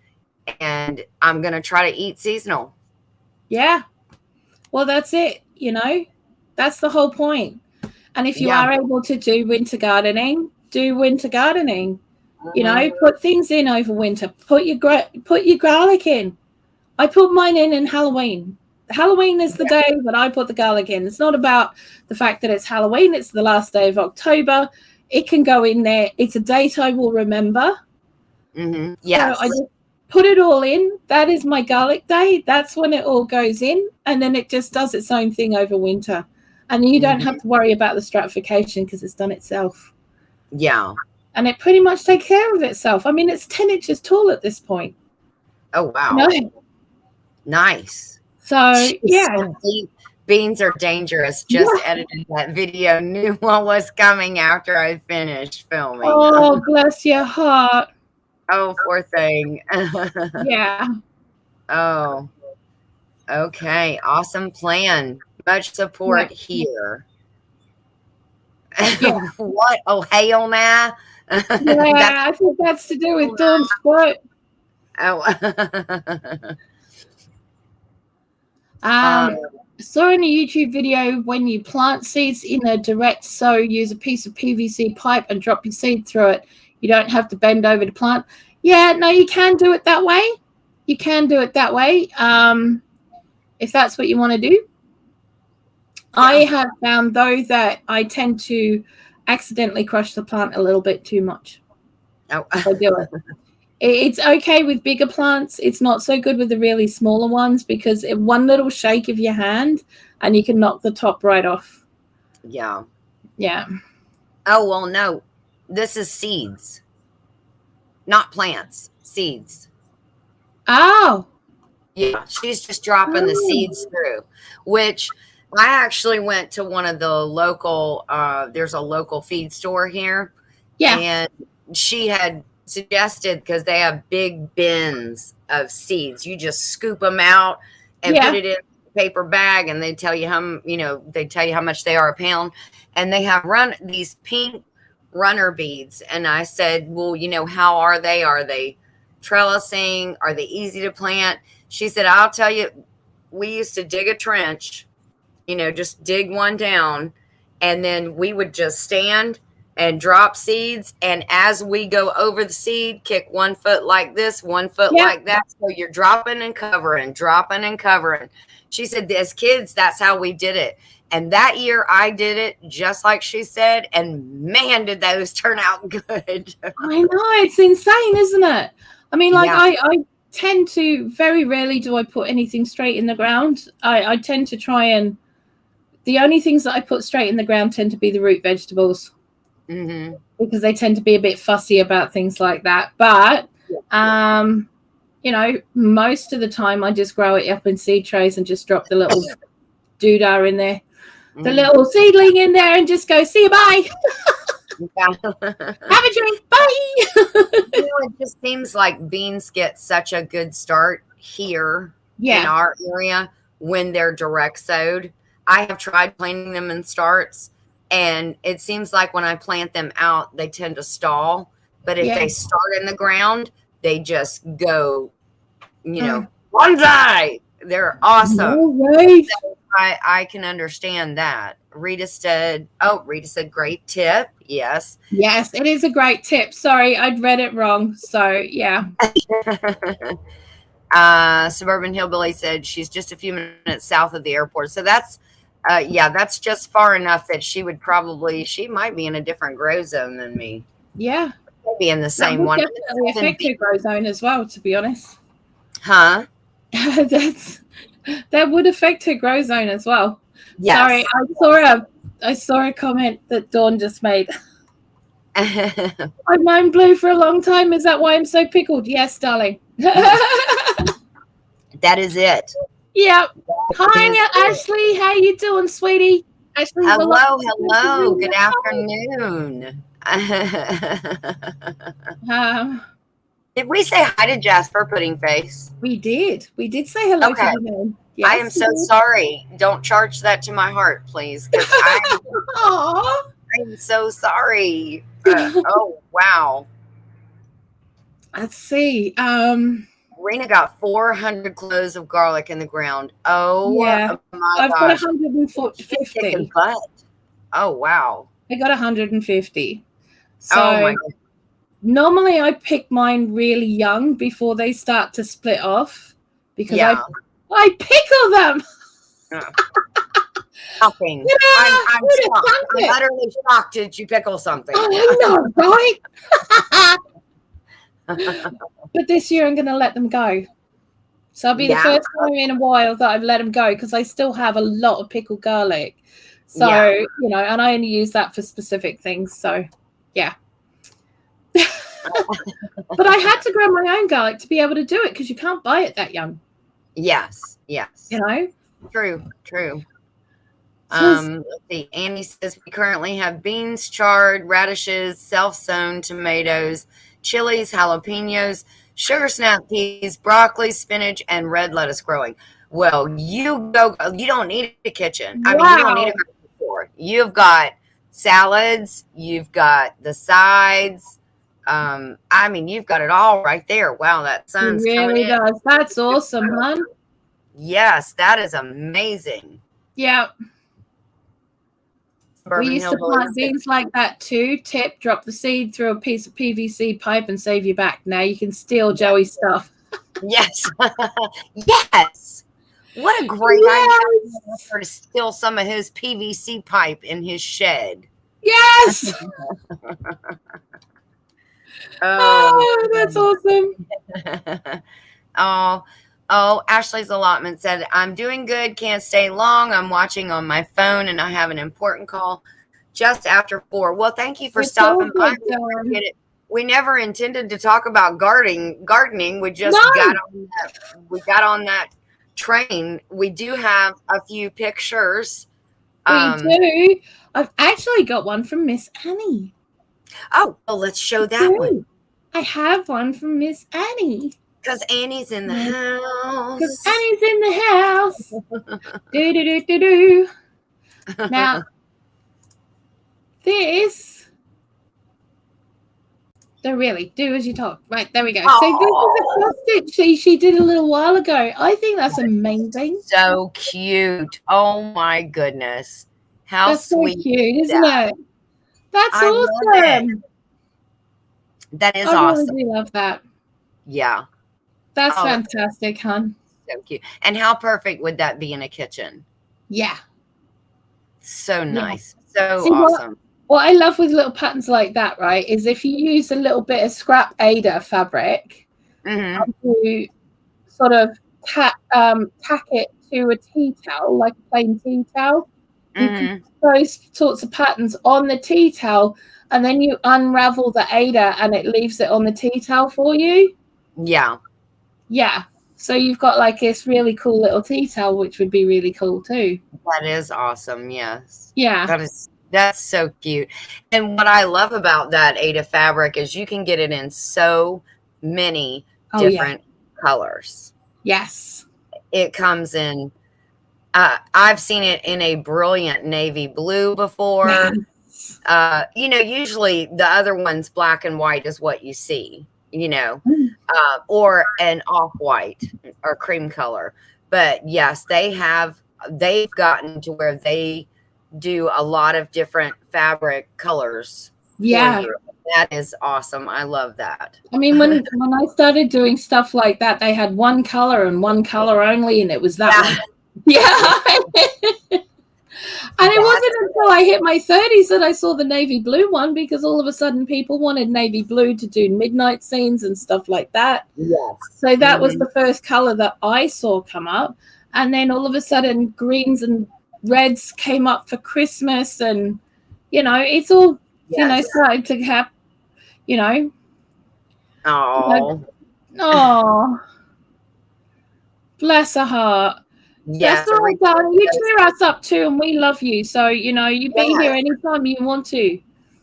And I'm going to try to eat seasonal. Yeah. Well, that's it. You know, that's the whole point. And if you are able to do winter gardening, do winter gardening. You know, put things in over winter. Put your garlic in. I put mine in Halloween. Halloween is the day that I put the garlic in. It's not about the fact that it's Halloween. It's the last day of October. It can go in there. It's a date I will remember. Mm-hmm. Yes. So I just put it all in. That is my garlic day. That's when it all goes in. And then it just does its own thing over winter. And you don't have to worry about the stratification because it's done itself. Yeah. And it pretty much takes care of itself. I mean, it's 10 inches tall at this point. Oh, wow. You know? Nice. So, yeah. Beans are dangerous. Just edited that video. Knew what was coming after I finished filming. Oh, bless your heart. Oh, poor thing. Yeah. Oh. Okay. Awesome plan. Much support here. Yeah. What? Oh, hail now? Yeah, I think that's to do with Dawn's foot. Oh. Saw in a YouTube video when you plant seeds in a direct sow, use a piece of PVC pipe and drop your seed through it. You don't have to bend over to plant. Yeah, no, you can do it that way. You can do it that way if that's what you want to do. Yeah. I have found, though, that I tend to accidentally crush the plant a little bit too much. Oh. I do it. It's okay with bigger plants. It's not so good with the really smaller ones because one little shake of your hand and you can knock the top right off. Yeah. Yeah. Oh, well, no. This is seeds. Not plants. Seeds. Oh. Yeah. She's just dropping the seeds through, which I actually went to one of the local, there's a local feed store here. Yeah. And she had suggested, because they have big bins of seeds. You just scoop them out and put it in a paper bag, and they tell you how much they are a pound. And they have these pink runner beads. And I said, well, how are they? Are they trellising? Are they easy to plant? She said, I'll tell you, we used to dig a trench, just dig one down, and then we would just stand and drop seeds. And as we go over the seed, kick 1 foot like this, 1 foot like that. So you're dropping and covering, dropping and covering. She said, as kids, that's how we did it. And that year I did it just like she said. And man, did those turn out good. I know. It's insane, isn't it? I mean, I tend to, very rarely do I put anything straight in the ground. I tend to try and, the only things that I put straight in the ground tend to be the root vegetables. Mm-hmm. Because they tend to be a bit fussy about things like that. But, most of the time I just grow it up in seed trays and just drop the little doodah in there, the little seedling in there, and just go, see you, bye. Have a drink, bye. It just seems like beans get such a good start here in our area when they're direct sowed. I have tried planting them in starts, and it seems like when I plant them out, they tend to stall. But if they start in the ground, they just go, bonsai. They're awesome. Right. So I can understand that. Rita said, great tip. Yes. Yes, it is a great tip. Sorry, I'd read it wrong. So, yeah. Suburban Hillbilly said she's just a few minutes south of the airport. So that's just far enough that she might be in a different grow zone than me. Yeah. Maybe in the same one. That would definitely affect her grow zone as well, to be honest. Huh? That would affect her grow zone as well. Yes. Sorry, I saw a comment that Dawn just made. I've known Blue for a long time. Is that why I'm so pickled? Yes, darling. That is it. Yep. Hi, Ashley. How you doing, sweetie? Ashley, hello. Good afternoon. Did we say hi to Jasper Pudding Face? We did. We did say hello to the man. Yes, I am so sorry. Don't charge that to my heart, please. I am so sorry. Oh, wow. Let's see. Rena got 400 cloves of garlic in the ground. Oh, yeah. My gosh. I've got 150. Oh, wow. I got 150. So oh, my God. Normally I pick mine really young before they start to split off because I pickle them. Shocking. I'm shocked. I'm utterly shocked that you pickle something. Oh, I know, right? But this year I'm going to let them go. So it'll be the first time in a while that I've let them go because I still have a lot of pickled garlic. So, and I only use that for specific things. So, yeah. But I had to grow my own garlic to be able to do it because you can't buy it that young. Yes. True. Let's see. Annie says we currently have beans, chard, radishes, self-sown tomatoes, chilies, jalapenos, sugar snap peas, broccoli, spinach, and red lettuce growing. Well, you don't need a kitchen. I mean, you don't need a grocery store. You've got salads, you've got the sides. I mean, you've got it all right there. Wow, that sun's really does. That's awesome, hon. Yes, that is amazing. Yeah. We used to plant beans like that too. Tip, drop the seed through a piece of PVC pipe and save you back. Now you can steal Joey's stuff. Yes. Yes. What a great idea for to steal some of his PVC pipe in his shed. Yes. Oh, that's awesome. Ashley's allotment said, I'm doing good. Can't stay long. I'm watching on my phone and I have an important call just after 4. Well, thank you for stopping by. We never intended to talk about gardening. We just got on that train, we do have a few pictures. We do. I've actually got one from Miss Annie. Oh, well, let's show that one. I have one from Miss Annie. Because Annie's in the house. Because Annie's in the house. Do. Now, this. Don't really do as you talk. Right, there we go. Aww. So this is a cross stitch she did a little while ago. I think that's amazing. So cute. Oh my goodness. How that's sweet. So cute, isn't it? That's awesome. That is awesome. I really love that. Yeah. That's fantastic, hon. So cute. And how perfect would that be in a kitchen? Yeah. So nice. Yeah. So awesome. What I love with little patterns like that, right, is if you use a little bit of scrap Ada fabric to sort of tack it to a tea towel, like a plain tea towel, you can put those sorts of patterns on the tea towel, and then you unravel the Ada and it leaves it on the tea towel for you. Yeah. Yeah. So you've got like this really cool little tea towel, which would be really cool too. That is awesome. Yes. Yeah. That's so cute. And what I love about that Ada fabric is you can get it in so many different colors. Yes. It comes in, I've seen it in a brilliant navy blue before. Yes. Usually the other one's black and white is what you see, or an off-white or cream color. But yes, they've gotten to where they do a lot of different fabric colors. Yeah. That is awesome. I love that. I mean, when I started doing stuff like that, they had one color and one color only, and it was that one. Yeah. And it wasn't until I hit my 30s that I saw the navy blue one, because all of a sudden people wanted navy blue to do midnight scenes and stuff like that. Yes. So that was the first color that I saw come up. And then all of a sudden greens and reds came up for Christmas, and it's all starting to happen. Oh, bless her heart. Yes. That's all right, darling. You cheer us up too, and we love you. So you be here anytime you want to.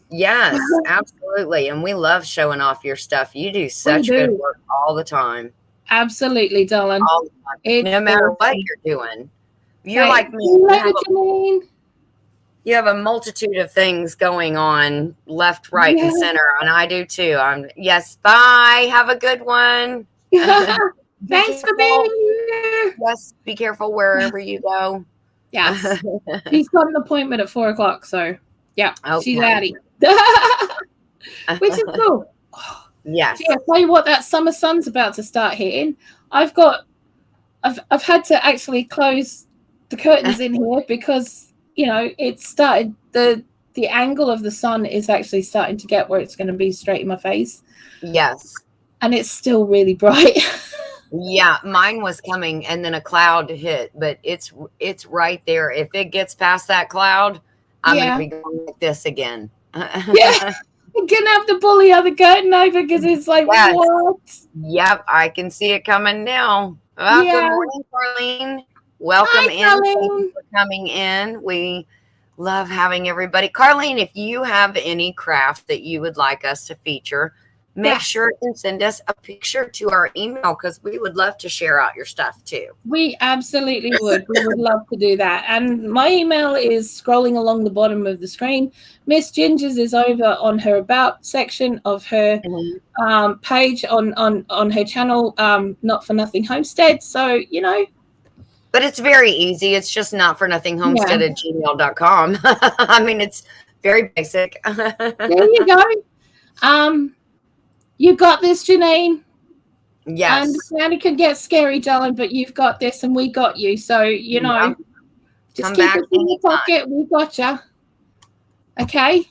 Yes, absolutely. And we love showing off your stuff. You do such good work all the time. Absolutely, darling. All the time. No matter what you're doing. You're like me. You have a multitude of things going on left, right, and center. And I do too. Yes, bye. Have a good one. Thanks for being here. Yes, be careful wherever you go. Yes. She's got an appointment at 4:00. So, yeah, she's outie. Which is cool. Yes. Yeah, tell you what, that summer sun's about to start hitting. I've had to actually close the curtains in here because it started, the angle of the sun is actually starting to get where it's going to be straight in my face. Yes. And it's still really bright. Yeah, mine was coming and then a cloud hit, but it's right there. If it gets past that cloud, I'm going to be going like this again. Yeah. You're going to have to pull the other curtain over because it's like, what? Yep, I can see it coming now. Well, good morning, Carlene. Welcome in. Thank you for coming in. We love having everybody. Carlene, if you have any craft that you would like us to feature, make sure and send us a picture to our email, because we would love to share out your stuff too. We absolutely would. We would love to do that. And my email is scrolling along the bottom of the screen. Miss Ginger's is over on her about section of her page on her channel, Not For Nothing Homestead. So, But it's very easy. It's just notfornothing.homestead at gmail.com. I mean, it's very basic. There you go. You got this, Janine. Yes. I understand it can get scary, darling, but you've got this and we got you. So, just keep it in your pocket. We got you. Okay?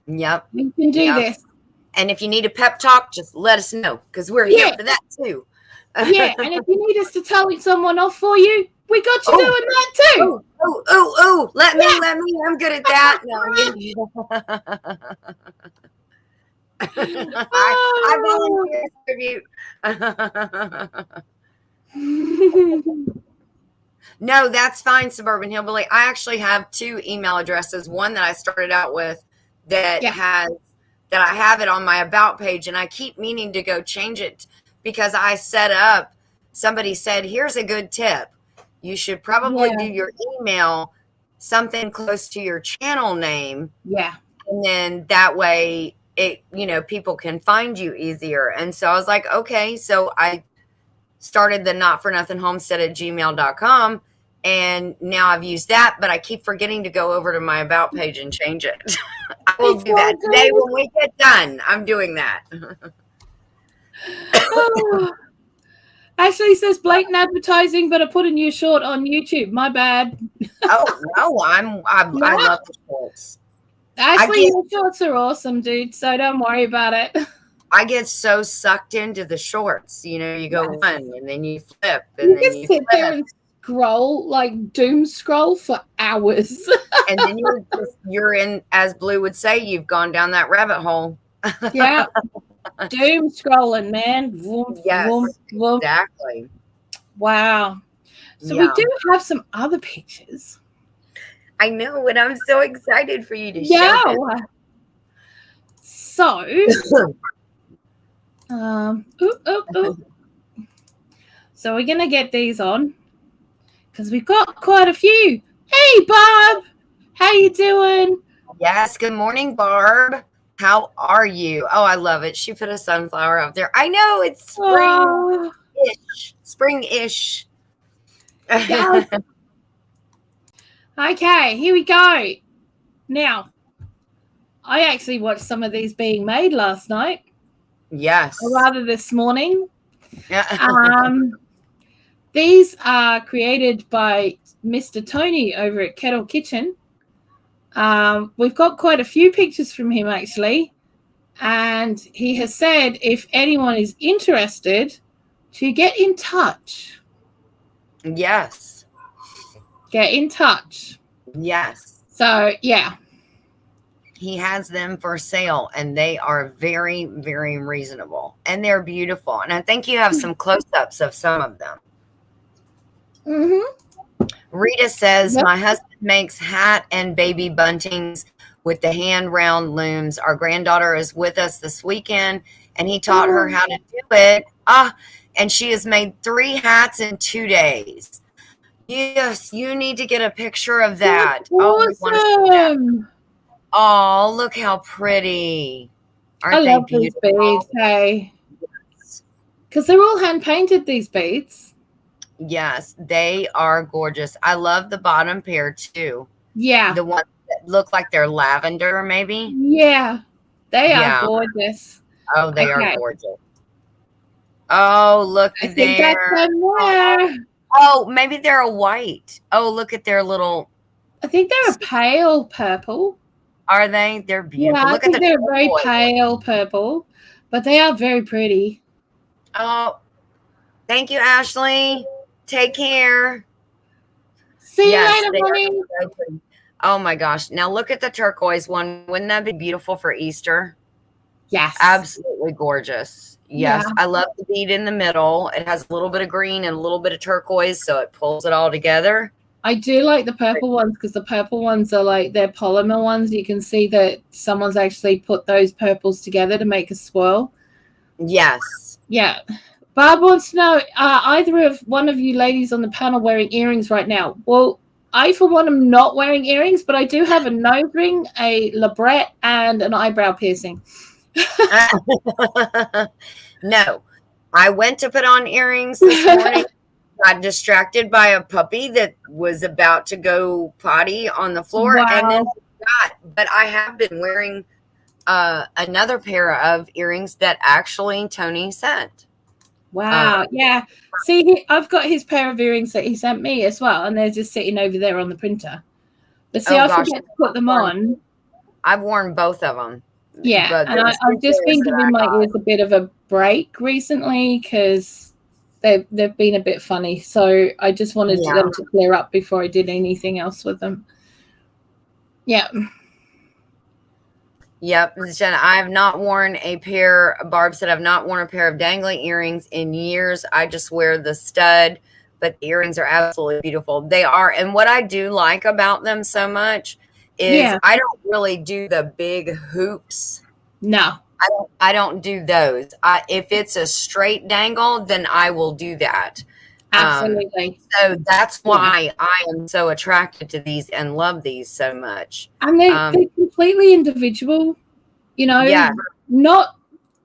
Yep. We can do this. And if you need a pep talk, just let us know, because we're here for that too. Yeah, and if you need us to tell someone off for you, we got you doing that too. Let me. I'm good at that. No, I volunteer tribute. No, that's fine, Suburban Hillbilly. I actually have two email addresses. One that I started out with that I have it on my about page, and I keep meaning to go change it because I set up. Somebody said, "Here's a good tip. You should probably do your email something close to your channel name." Yeah. And then that way it, people can find you easier. And so I was like, okay. So I started the notfornothing@gmail.com. And now I've used that, but I keep forgetting to go over to my about page and change it. I will do that today when we get done. I'm doing that. Ashley says blatant advertising, but I put a new short on YouTube. My bad. Oh no, I love the shorts. Ashley, your shorts are awesome, dude. So don't worry about it. I get so sucked into the shorts. You go one and then you flip and then you sit there and scroll, like doom scroll for hours. And then you're in, as Blue would say, you've gone down that rabbit hole. Yeah. Doom scrolling, man. Vroom, yes, vroom, vroom. exactly. Wow. So we do have some other pictures. I know, and I'm so excited for you to show them. So, so we're gonna get these on because we've got quite a few. Hey, Barb, how you doing? Yes, good morning, Barb. How are you? Oh, I love it. She put a sunflower up there. I know it's spring-ish. Spring-ish. Yes. Okay, here we go. Now, I actually watched some of these being made last night. Yes. Or rather this morning. These are created by Mr. Tony over at Kettle Kitchen. We've got quite a few pictures from him, actually. And he has said if anyone is interested to get in touch. Yes. Get in touch. Yes. So, yeah. He has them for sale, and they are very, very reasonable. And they're beautiful. And I think you have some close-ups of some of them. Mm-hmm. Rita says, my husband makes hat and baby buntings with the hand round looms. Our granddaughter is with us this weekend, and he taught her how to do it. And she has made 3 hats in 2 days. Yes, you need to get a picture of that. Awesome. Oh, we want to see that. Oh, look how pretty. Aren't they beautiful? These beads, hey. Because they're all hand painted, these beads. Yes, they are gorgeous. I love the bottom pair too. Yeah. The ones that look like they're lavender, maybe. Yeah. They are gorgeous. Oh, they are gorgeous. Oh, look there. Oh, maybe they're a white. Oh, look at their little. I think they're a pale purple. Are they? They're beautiful. Yeah, look I think they're very pale purple, but they are very pretty. Oh, thank you, Ashley. Take care. See you later, honey. Oh my gosh. Now look at the turquoise one. Wouldn't that be beautiful for Easter? Yes. Absolutely gorgeous. Yes. Yeah. I love the bead in the middle. It has a little bit of green and a little bit of turquoise, so it pulls it all together. I do like the purple ones because the purple ones are like they're polymer ones. You can see that someone's actually put those purples together to make a swirl. Yes. Yeah. Barb wants to know, either of one of you ladies on the panel wearing earrings right now? Well, I, for one, am not wearing earrings, but I do have a nose ring, a labret, and an eyebrow piercing. No. I went to put on earrings this morning. Got distracted by a puppy that was about to go potty on the floor. Wow. And then but I have been wearing another pair of earrings that actually Tony sent. Wow. Yeah. See, I've got his pair of earrings that he sent me as well, and they're just sitting over there on the printer. But see, I forget to put them on. I've worn both of them. Yeah, and I've just been giving my ears a bit of a break recently because they've been a bit funny. So I just wanted them to clear up before I did anything else with them. Yeah. Yep, Jenna, I have not worn a pair. Barb said I've not worn a pair of dangly earrings in years. I just wear the stud but the earrings are absolutely beautiful. They are. And what I do like about them so much is I don't really do the big hoops. No. I don't do those. If it's a straight dangle, then I will do that. Absolutely. So that's why I am so attracted to these and love these so much. And they're completely individual. You know, not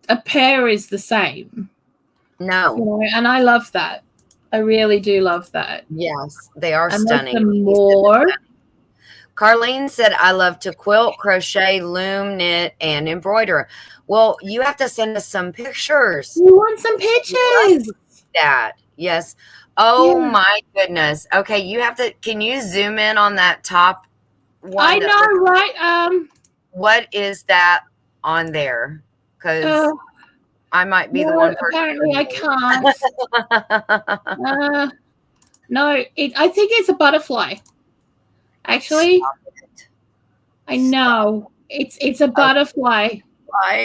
a pair is the same. No. You know, and I love that. I really do love that. Yes, they are and stunning. More. Carlene said, I love to quilt, crochet, loom, knit, and embroider. Well, you have to send us some pictures. You want some pictures? That. Yes. Oh my goodness. Okay, you have to, can you zoom in on that top one? I know, right? What is that on there? Because I might be the one person. Apparently I can't. No, I think it's a butterfly. Actually, I know it's a butterfly.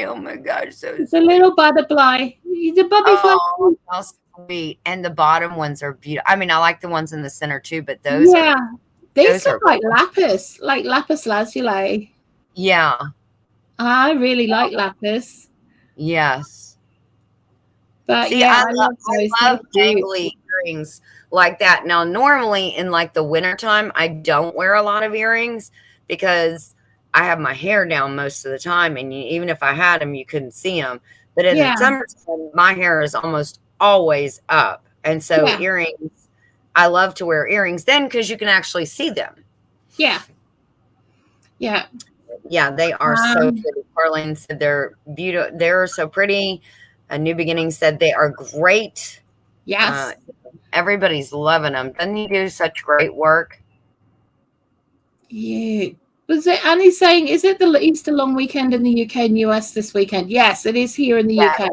Oh my gosh, so it's a little butterfly. It's a butterfly. Oh, how sweet! And the bottom ones are beautiful. I mean, I like the ones in the center too, but those these look like lapis lazuli. Yeah, I really like lapis. Yes, but see, I love dangly earrings like that. Now, normally in like the wintertime, I don't wear a lot of earrings because I have my hair down most of the time, and even if I had them, you couldn't see them. But in the summertime, my hair is almost always up, and so earrings, I love to wear earrings then because you can actually see them. Yeah, they are so pretty. Carlene said they're beautiful. They're so pretty. A New Beginning said they are great. Yes. Everybody's loving them. Doesn't he do such great work? Yeah. Was it Annie's saying, is it the Easter long weekend in the UK and US this weekend? Yes, it is here in the UK.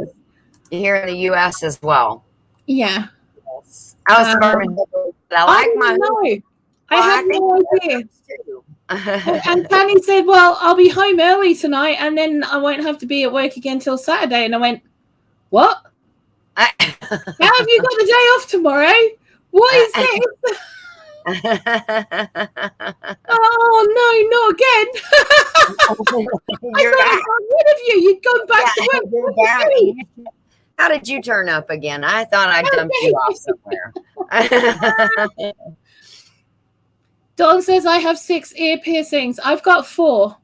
Here in the US as well. Yeah. Yes. I like my know. I have no idea. And Fanny said, well, I'll be home early tonight and then I won't have to be at work again till Saturday. And I went, what? How have you got the day off tomorrow? What is this? Oh no, not again. I thought I got rid of you. You'd gone back to work. How did you turn up again? I thought I dumped you off somewhere. Dawn says I have 6 ear piercings. I've got 4.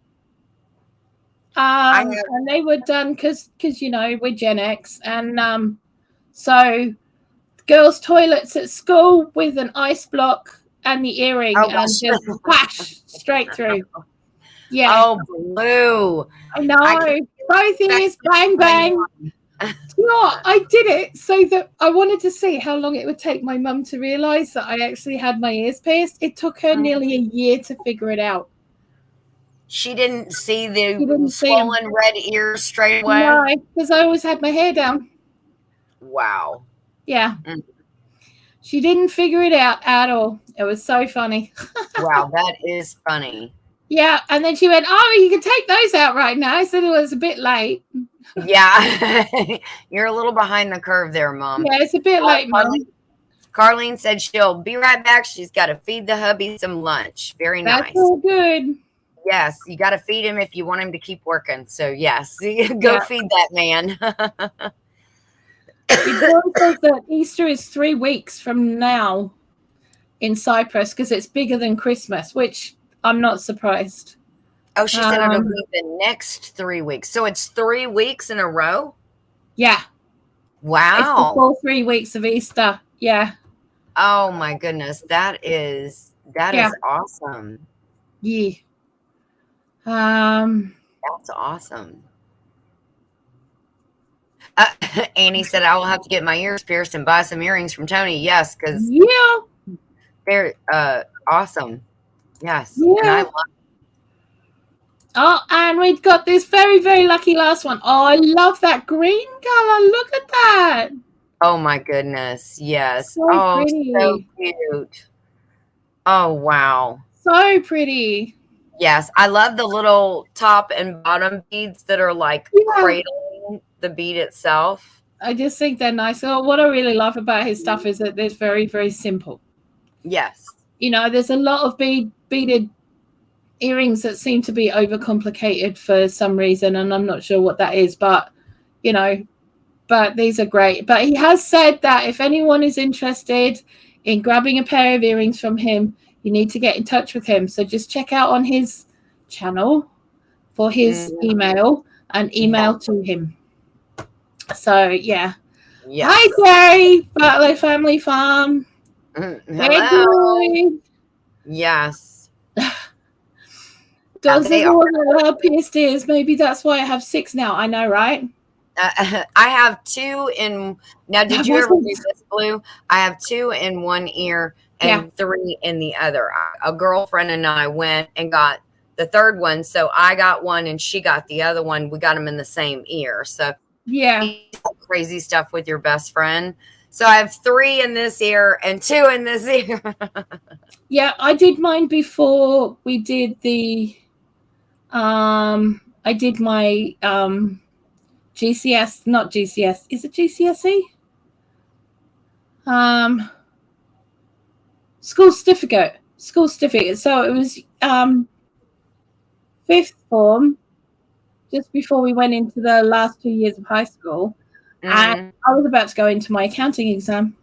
And they were done because you know we're Gen X, and so girls' toilets at school with an ice block and the earring and just bash straight through. Yeah. Oh, Bloo. I know. Both ears, bang, bang. You know what? I did it so that I wanted to see how long it would take my mum to realise that I actually had my ears pierced. It took her nearly a year to figure it out. She didn't see the swollen red ears straight away? No, because I always had my hair down. Wow. Yeah. She didn't figure it out at all. It was so funny. Wow, that is funny. Yeah, and then she went, oh, you can take those out right now. I said it was a bit late. Yeah. You're a little behind the curve there, Mom. Yeah, it's a bit late, Mom. Carlene said she'll be right back. She's got to feed the hubby some lunch. Very nice. That's all good. Yes, you got to feed him if you want him to keep working. So, yes, go feed that man. It says that Easter is 3 weeks from now in Cyprus because it's bigger than Christmas, which I'm not surprised. Oh, she said it'll be the next 3 weeks. So it's 3 weeks in a row? Yeah. Wow. It's the full 3 weeks of Easter. Yeah. Oh, my goodness. That is awesome. Yeah. That's awesome. Annie said, I will have to get my ears pierced and buy some earrings from Tony. Yes, because they're awesome. Yes. Yeah. And I love them. Oh, and we've got this very, very lucky last one. Oh, I love that green color. Look at that. Oh, my goodness. Yes. So pretty. So cute. Oh, wow. So pretty. Yes. I love the little top and bottom beads that are like cradling the bead itself. I just think they're nice. Oh, what I really love about his stuff is that they're very, very simple. Yes. You know, there's a lot of beaded earrings that seem to be overcomplicated for some reason, and I'm not sure what that is, but you know, but these are great. But he has said that if anyone is interested in grabbing a pair of earrings from him, you need to get in touch with him. So just check out on his channel for his email and email to him. So yeah. Yes. Hi Jerry, Bartlett Family Farm. Hello. Yes. Does everyone allow pierced ears? Maybe that's why I have 6 now. I know, right? I have 2 in. Now, did you ever do this, Blue? I have 2 in one ear and 3 in the other. A girlfriend and I went and got the third one. So I got one and she got the other one. We got them in the same ear. So yeah, crazy stuff with your best friend. So I have 3 in this ear and 2 in this ear. Yeah, I did mine before we did the. I did my GCS, not GCS. Is it GCSE? School certificate. So it was 5th form, just before we went into the last 2 years of high school, and I was about to go into my accounting exam.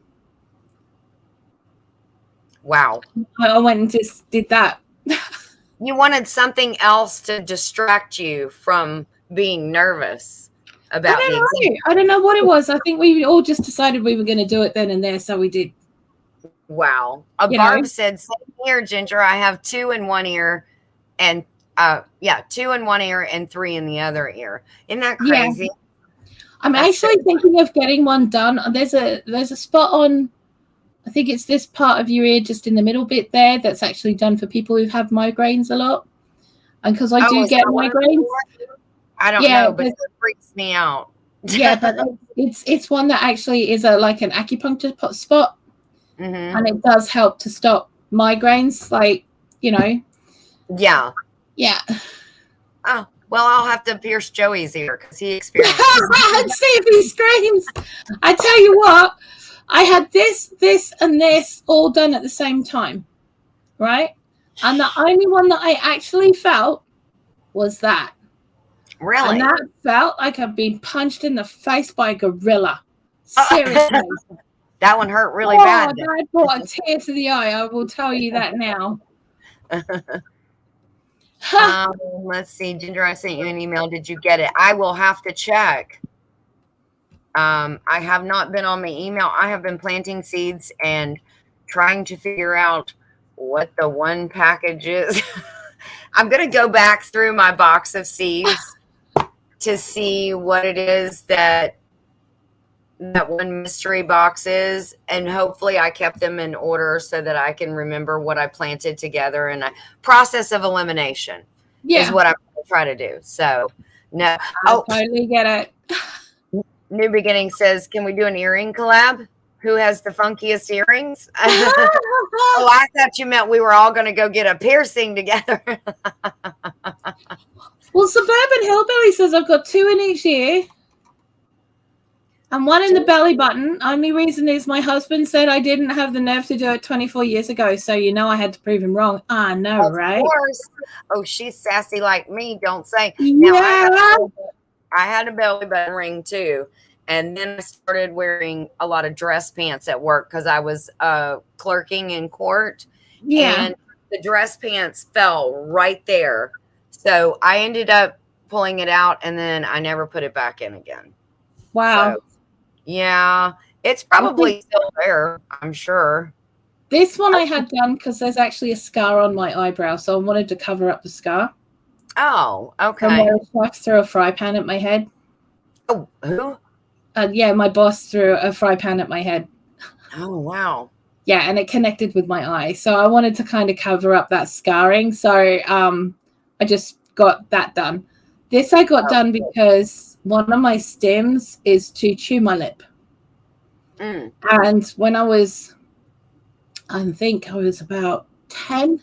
Wow. I went and just did that. You wanted something else to distract you from being nervous about the exam. I don't know what it was. I think we all just decided we were going to do it then and there, so we did. Wow. Barb said, same here, Ginger. I have 2 in one ear and 2 in one ear and 3 in the other ear. Isn't that crazy? Yeah. I'm actually thinking of getting one done. There's a spot on, I think it's this part of your ear just in the middle bit there that's actually done for people who have migraines a lot. And because I do get migraines. I don't know, but it freaks me out. Yeah, but it's one that actually is like an acupuncture spot. And it does help to stop migraines, like, you know. Yeah. Yeah. Oh, well, I'll have to pierce Joey's ear because he experienced it. See if he screams. I tell you what, I had this, and this all done at the same time, right? And the only one that I actually felt was that. Really? And that felt like I'd been punched in the face by a gorilla. Seriously. That one hurt really bad. That brought a tear to the eye. I will tell you that now. Let's see. Ginger, I sent you an email. Did you get it? I will have to check. I have not been on my email. I have been planting seeds and trying to figure out what the one package is. I'm going to go back through my box of seeds to see what it is that one mystery box is, and hopefully I kept them in order so that I can remember what I planted together. And a process of elimination is what I'm going to try to do. So no, I totally get it. New Beginning says, can we do an earring collab? Who has the funkiest earrings? Oh, I thought you meant we were all going to go get a piercing together. Well, Suburban Hillbilly says I've got 2 in each ear and 1 in the belly button. Only reason is my husband said I didn't have the nerve to do it 24 years ago. So, you know, I had to prove him wrong. I know, right? Of course. Oh, she's sassy like me. Don't say. Yeah. Now, I had a belly button ring too. And then I started wearing a lot of dress pants at work because I was clerking in court. Yeah. And the dress pants fell right there. So I ended up pulling it out and then I never put it back in again. Wow. So, yeah. It's probably still there, I'm sure. This one I had done because there's actually a scar on my eyebrow. So I wanted to cover up the scar. Oh, okay. And my boss threw a fry pan at my head. Oh, who? Yeah, my boss threw a fry pan at my head. Oh, wow. Yeah, and it connected with my eye. So I wanted to kind of cover up that scarring. So I just got that done. This I got done because one of my stems is to chew my lip. And when I think I was about 10,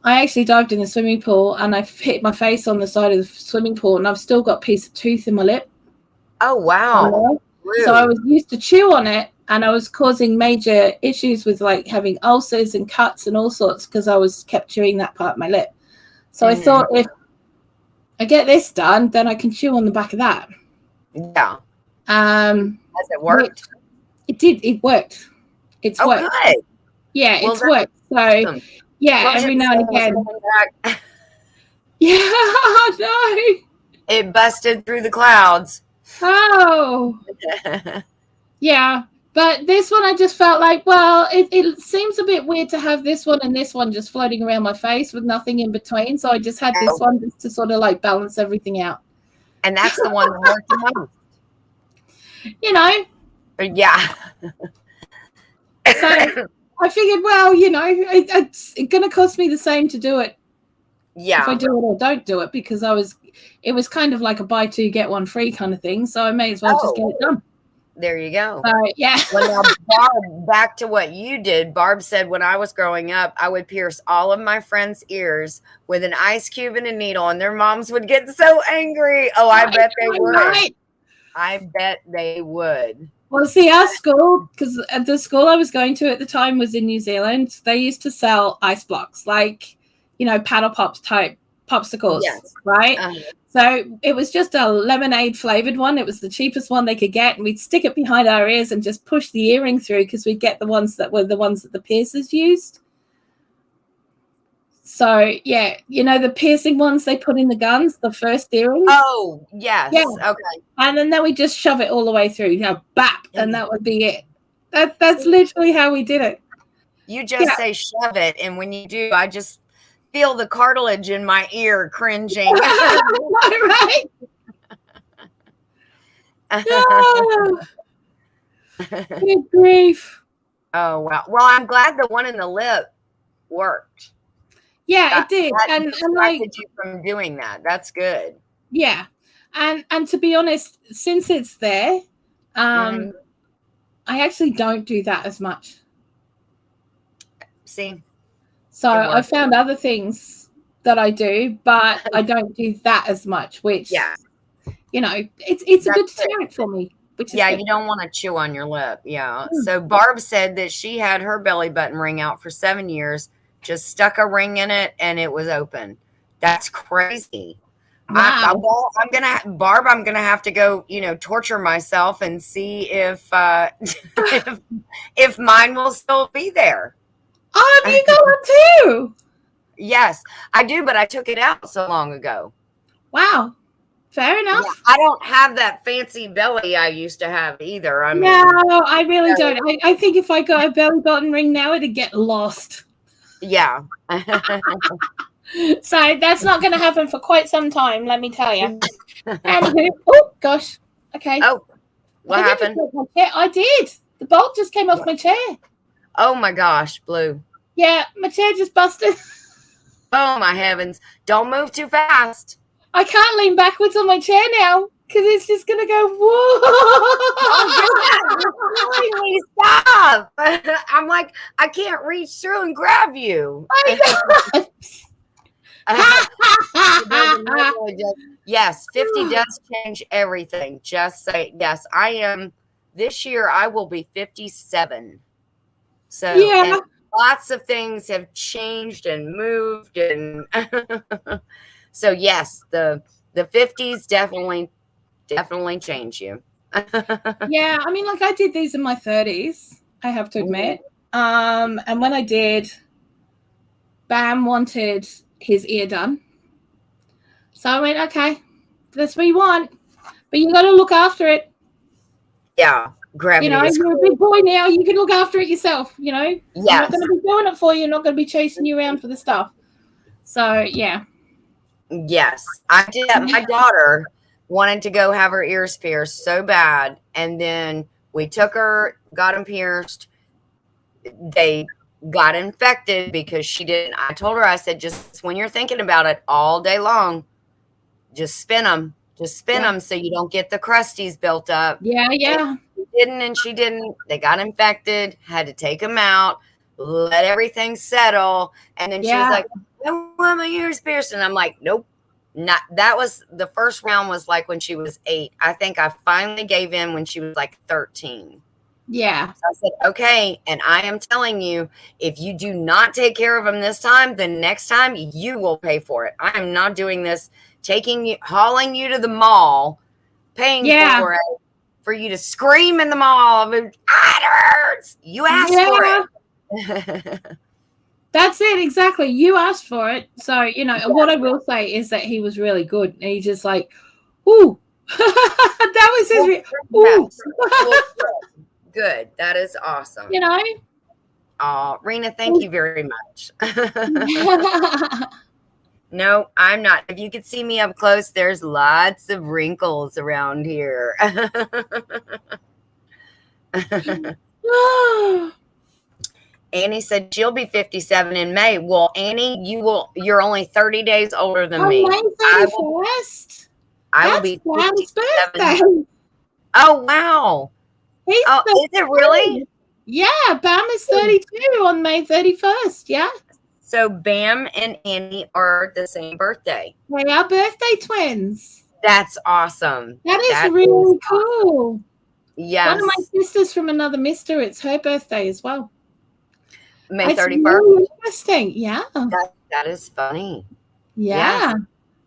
I actually dived in the swimming pool and I hit my face on the side of the swimming pool and I've still got a piece of tooth in my lip. Oh, wow. So I was used to chew on it, and I was causing major issues with like having ulcers and cuts and all sorts because I was kept chewing that part of my lip. So I thought, if I get this done, then I can chew on the back of that. Yeah. Has it worked? It did. It worked. It's worked. Good. Yeah, it's worked. So yeah, every now and again. Yeah, no. It busted through the clouds. Oh. Yeah. But this one, I just felt like, well, it seems a bit weird to have this one and this one just floating around my face with nothing in between. So I just had this one just to sort of like balance everything out. And that's the one that worked the most. You know. Yeah. So I figured, well, you know, it's going to cost me the same to do it. Yeah. If I do it or don't do it, because it was kind of like a buy two, get one free kind of thing. So I may as well just get it done. There you go. Yeah. Well, now, Barb, back to what you did. Barb said when I was growing up, I would pierce all of my friends' ears with an ice cube and a needle, and their moms would get so angry. Oh, I bet they would. Right. I bet they would. Well, see, our school, because the school I was going to at the time was in New Zealand, they used to sell ice blocks, like, you know, paddle pops type popsicles, right? So it was just a lemonade flavored one. It was the cheapest one they could get. And we'd stick it behind our ears and just push the earring through because we'd get the ones that were the ones that the piercers used. So, yeah, you know, the piercing ones they put in the guns, the first earring. Oh, yes. Yeah. Okay. And then we just shove it all the way through, you know, bap, and that would be it. That's literally how we did it. You just say shove it, and when you do, I just feel the cartilage in my ear cringing. Right? Good grief. Oh, wow. Well, I'm glad the one in the lip worked. Yeah, it did. And like you from doing that. That's good. Yeah. And to be honest, since it's there, I actually don't do that as much. See? So I found other things that I do, but I don't do that as much, which, you know, it's a good deterrent for me. Which is good. You don't want to chew on your lip. Yeah. So Barb said that she had her belly button ring out for 7 years, just stuck a ring in it, and it was open. That's crazy. Wow. I'm gonna have to go, you know, torture myself and see if if mine will still be there. Oh, have you got one too? Yes, I do, but I took it out so long ago. Wow. Fair enough. Yeah, I don't have that fancy belly I used to have either. I mean, no, I really don't. I think if I got a belly button ring now, it'd get lost. Yeah. So that's not going to happen for quite some time, let me tell you. Anywho, oh gosh. Okay. Oh, what happened? I did. The bolt just came off my chair. Oh my gosh, Blue. Yeah, my chair just busted. Oh my heavens! Don't move too fast. I can't lean backwards on my chair now because it's just going to go. Whoa! Oh, stop! I'm like, I can't reach through and grab you. Yes, 50 does change everything. Just say yes. I am this year. I will be 57. So and lots of things have changed and moved, and so yes, the 50s definitely change you. Yeah, I mean, like I did these in my 30s. I have to admit. And when I did, Bam wanted his ear done. So I went, okay, that's what you want, but you got to look after it. Yeah, gravity. You know, you're a big boy now. You can look after it yourself. You know, I'm not going to be doing it for you. I'm not going to be chasing you around for the stuff. So yeah. Yes, I did that. My daughter wanted to go have her ears pierced so bad, and then we took her, got them pierced. They got infected because she didn't. I told her, I said, just when you're thinking about it all day long, just spin them. Just spin them so you don't get the crusties built up. Yeah. She didn't. They got infected, had to take them out, let everything settle. And then she was like, I want my ears pierced. And I'm like, nope. not, that was the first round was like when she was 8. I think I finally gave in when she was like 13. Yeah. So I said, okay. And I am telling you, if you do not take care of them this time, the next time you will pay for it. I am not doing this, hauling you to the mall, paying for it, for you to scream in the mall. It hurts. You asked for it. That's it, exactly. You asked for it. So, you know, what I will say is that he was really good. And he just like, ooh. That was his ooh. Good. That is awesome. You know? Oh, Rena, thank you very much. No, I'm not. If you could see me up close, there's lots of wrinkles around here. Annie said she'll be 57 in May. Well, Annie, you're only 30 days older than me. May 31st. I will be 57. Oh, wow. Is it really? Yeah, Bam is 32 on May 31st. Yeah. So Bam and Annie are the same birthday. They are birthday twins. That's awesome. That is really cool. Awesome. Yes. One of my sisters from another mister, it's her birthday as well. May 31st. Really interesting. Yeah. That is funny. Yeah.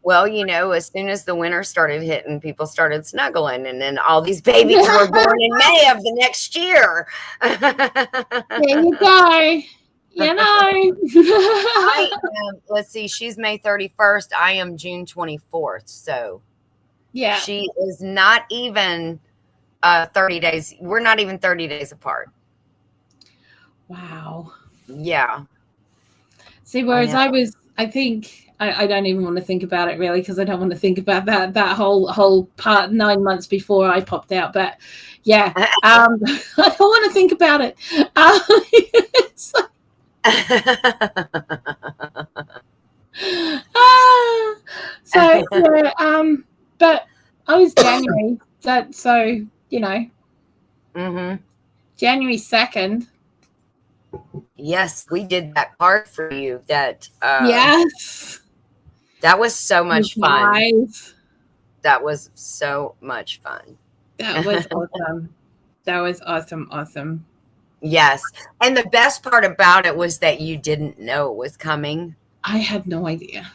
Well, you know, as soon as the winter started hitting, people started snuggling, and then all these babies were born in May of the next year. There you go. You know. Let's see, she's May 31st. I am June 24th. So yeah, she is not even 30 days. We're not even 30 days apart. Wow. Yeah. See, whereas I think I don't even want to think about it really, because I don't want to think about that whole part 9 months before I popped out. But yeah, I don't want to think about it. So yeah, but I was January. So you know, January 2nd. Yes, we did that card for you. That yes, that was so much fun. Nice. That was so much fun. That was awesome. That was awesome. Yes. And the best part about it was that you didn't know it was coming. I had no idea.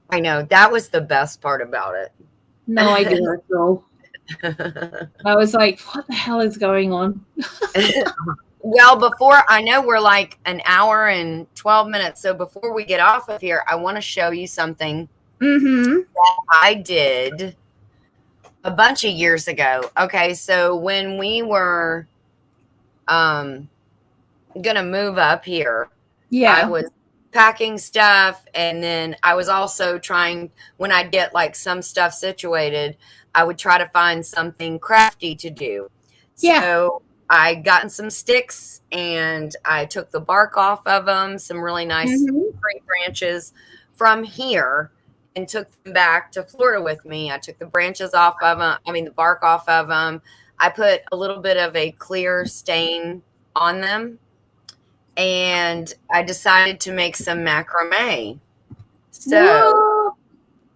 I know. That was the best part about it. No idea at all. I was like, what the hell is going on? Well, before, I know we're like an hour and 12 minutes. So before we get off of here, I want to show you something that I did a bunch of years ago. Okay. So when we were gonna move up here, I was packing stuff, and then I was also trying, when I'd get like some stuff situated, I would try to find something crafty to do. So I gotten some sticks, and I took the bark off of them, some really nice tree branches from here, and took them back to Florida with me. I took the branches off of them, the bark off of them. I put a little bit of a clear stain on them, and I decided to make some macrame. So,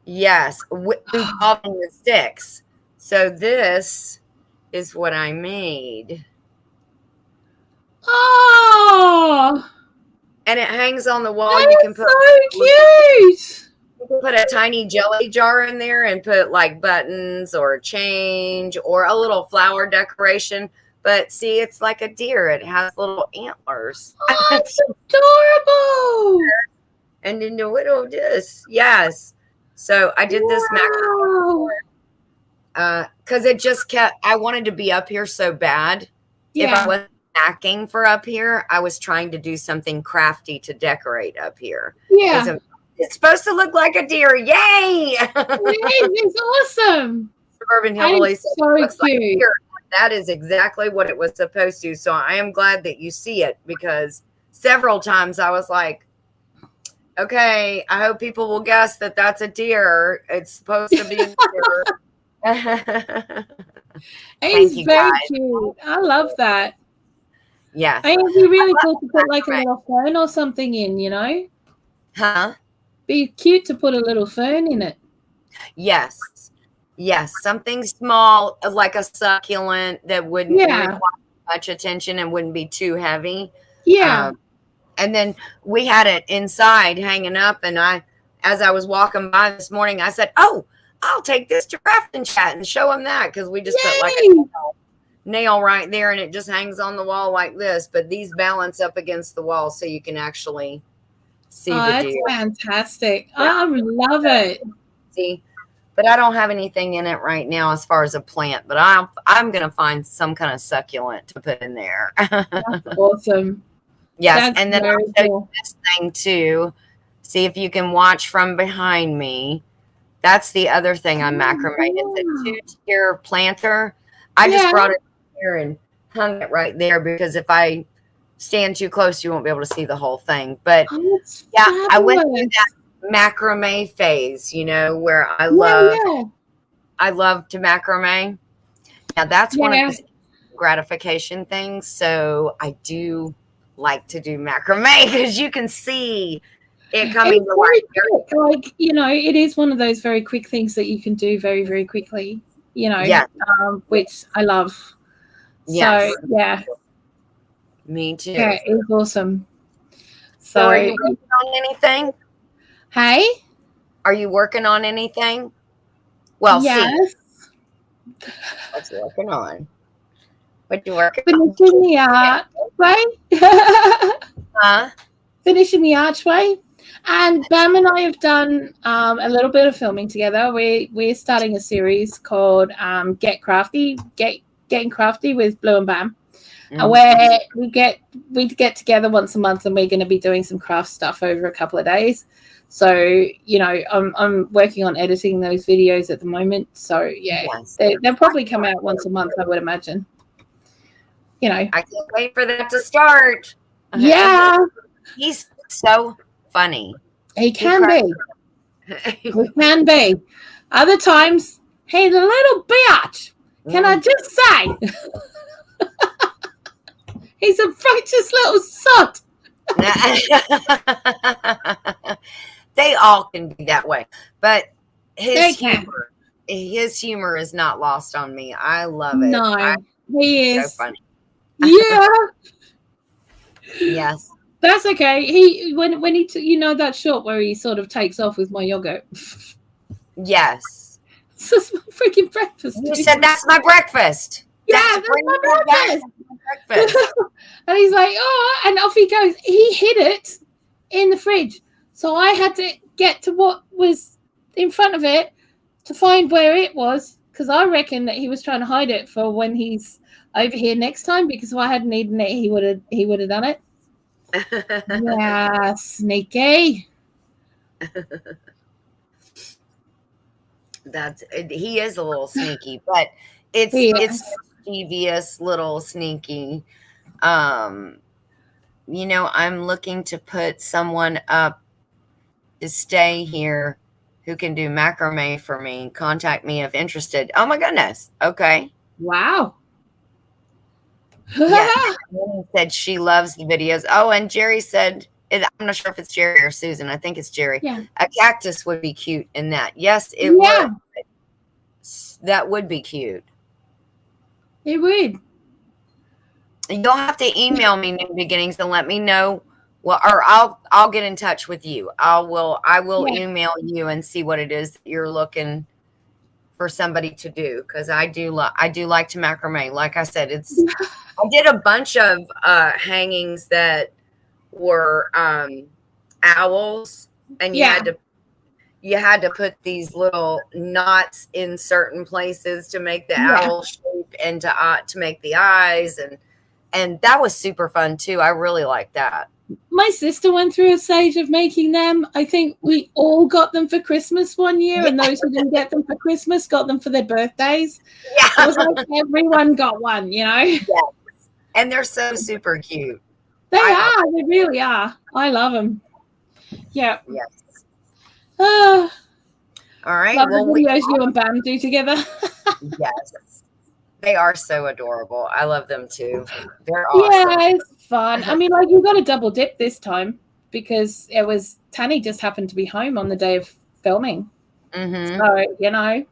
yes, involving the sticks. So this is what I made. Oh! And it hangs on the wall. That you can put so cute. You can put a tiny jelly jar in there and put like buttons or change or a little flower decoration. But see, it's like a deer. It has little antlers. Oh, it's adorable. And in the middle of this, yes. So I did this because it just kept. I wanted to be up here so bad. Yeah. If I wasn't acting for up here, I was trying to do something crafty to decorate up here. Yeah. It's supposed to look like a deer. Yay! It's awesome. Suburban Hillbilly said so it looks cute. like a deer. That is exactly what it was supposed to. So I am glad that you see it, because several times I was like, okay, I hope people will guess that that's a deer. It's supposed to be a deer. It's very cute. I love that. Yeah. I think it'd be really cool to put like a little fern or something in, you know? Huh? Be cute to put a little fern in it. Yes. Yes. Something small, like a succulent that wouldn't require much attention and wouldn't be too heavy. Yeah. And then we had it inside hanging up. And as I was walking by this morning, I said, oh, I'll take this to Craft and Chat and show them that. Because we just put like a nail right there and it just hangs on the wall like this. But these balance up against the wall so you can actually see the deer. That's fantastic. I love it. See, but I don't have anything in it right now as far as a plant. But I'm going to find some kind of succulent to put in there. That's awesome. Yes, That's and then I'll show you this thing too. See if you can watch from behind me. That's the other thing I'm macrame. It's a 2-tier planter. I just brought it here and hung it right there because if I stand too close, you won't be able to see the whole thing. But I went through that macrame phase, where I love to macrame. Now that's one of the gratification things. So I do like to do macrame because you can see it coming to life. Like, it is one of those very quick things that you can do very, very quickly, which I love. Yes. So, yeah. Me too. Yeah, it's awesome. So are you working on anything? Hey? Are you working on anything? Well, yes. What's you working on? What you working on? Finishing the archway. Finishing the archway. And Bam and I have done a little bit of filming together. We're starting a series called Getting Crafty with Bloo and Bam. Where we get together once a month and we're going to be doing some craft stuff over a couple of days. So, I'm working on editing those videos at the moment. So, they'll probably come out once a month, I would imagine. I can't wait for that to start. Yeah. He's so funny. He can be. He can be. Other times, he's a little bitch. Can I just say? He's a righteous little sod. They all can be that way, but his humor is not lost on me. I love it. No, he is so funny. Yeah. Yes. That's okay. He when he that shot where he sort of takes off with my yogurt. Yes. This is my freaking breakfast. You said that's my breakfast. Yeah, that's my breakfast. And he's like, oh, and off he goes. He hid it in the fridge. So I had to get to what was in front of it to find where it was, because I reckon that he was trying to hide it for when he's over here next time, because if I hadn't eaten it, he would have done it. Yeah, sneaky. He is a little sneaky, but it's devious little sneaky. I'm looking to put someone up to stay here who can do macrame for me. Contact me if interested. Oh my goodness. Okay. Wow. Yeah. Said she loves the videos. Oh, and Jerry said, I'm not sure if it's Jerry or Susan. I think it's Jerry. Yeah. A cactus would be cute in that. Yes, it would. That would be cute. It would. You'll have to email me New Beginnings and let me know. Well, or I'll get in touch with you. I will email you and see what it is that you're looking for somebody to do, because I do like to macrame. Like I said, I did a bunch of hangings that were owls, and you had to put these little knots in certain places to make the owl shape and to make the eyes, and that was super fun too. I really like that. My sister went through a stage of making them. I think we all got them for Christmas one year, and those who didn't get them for Christmas got them for their birthdays. Yeah. It was like everyone got one, Yes. And they're so super cute. They really are. I love them. Yeah. Yes. All right. Love the videos you and Bam do together. Yes. They are so adorable. I love them too. They're awesome. Yeah, it's fun. I mean, like, you got a double dip this time because Tanny just happened to be home on the day of filming. Mm-hmm. So,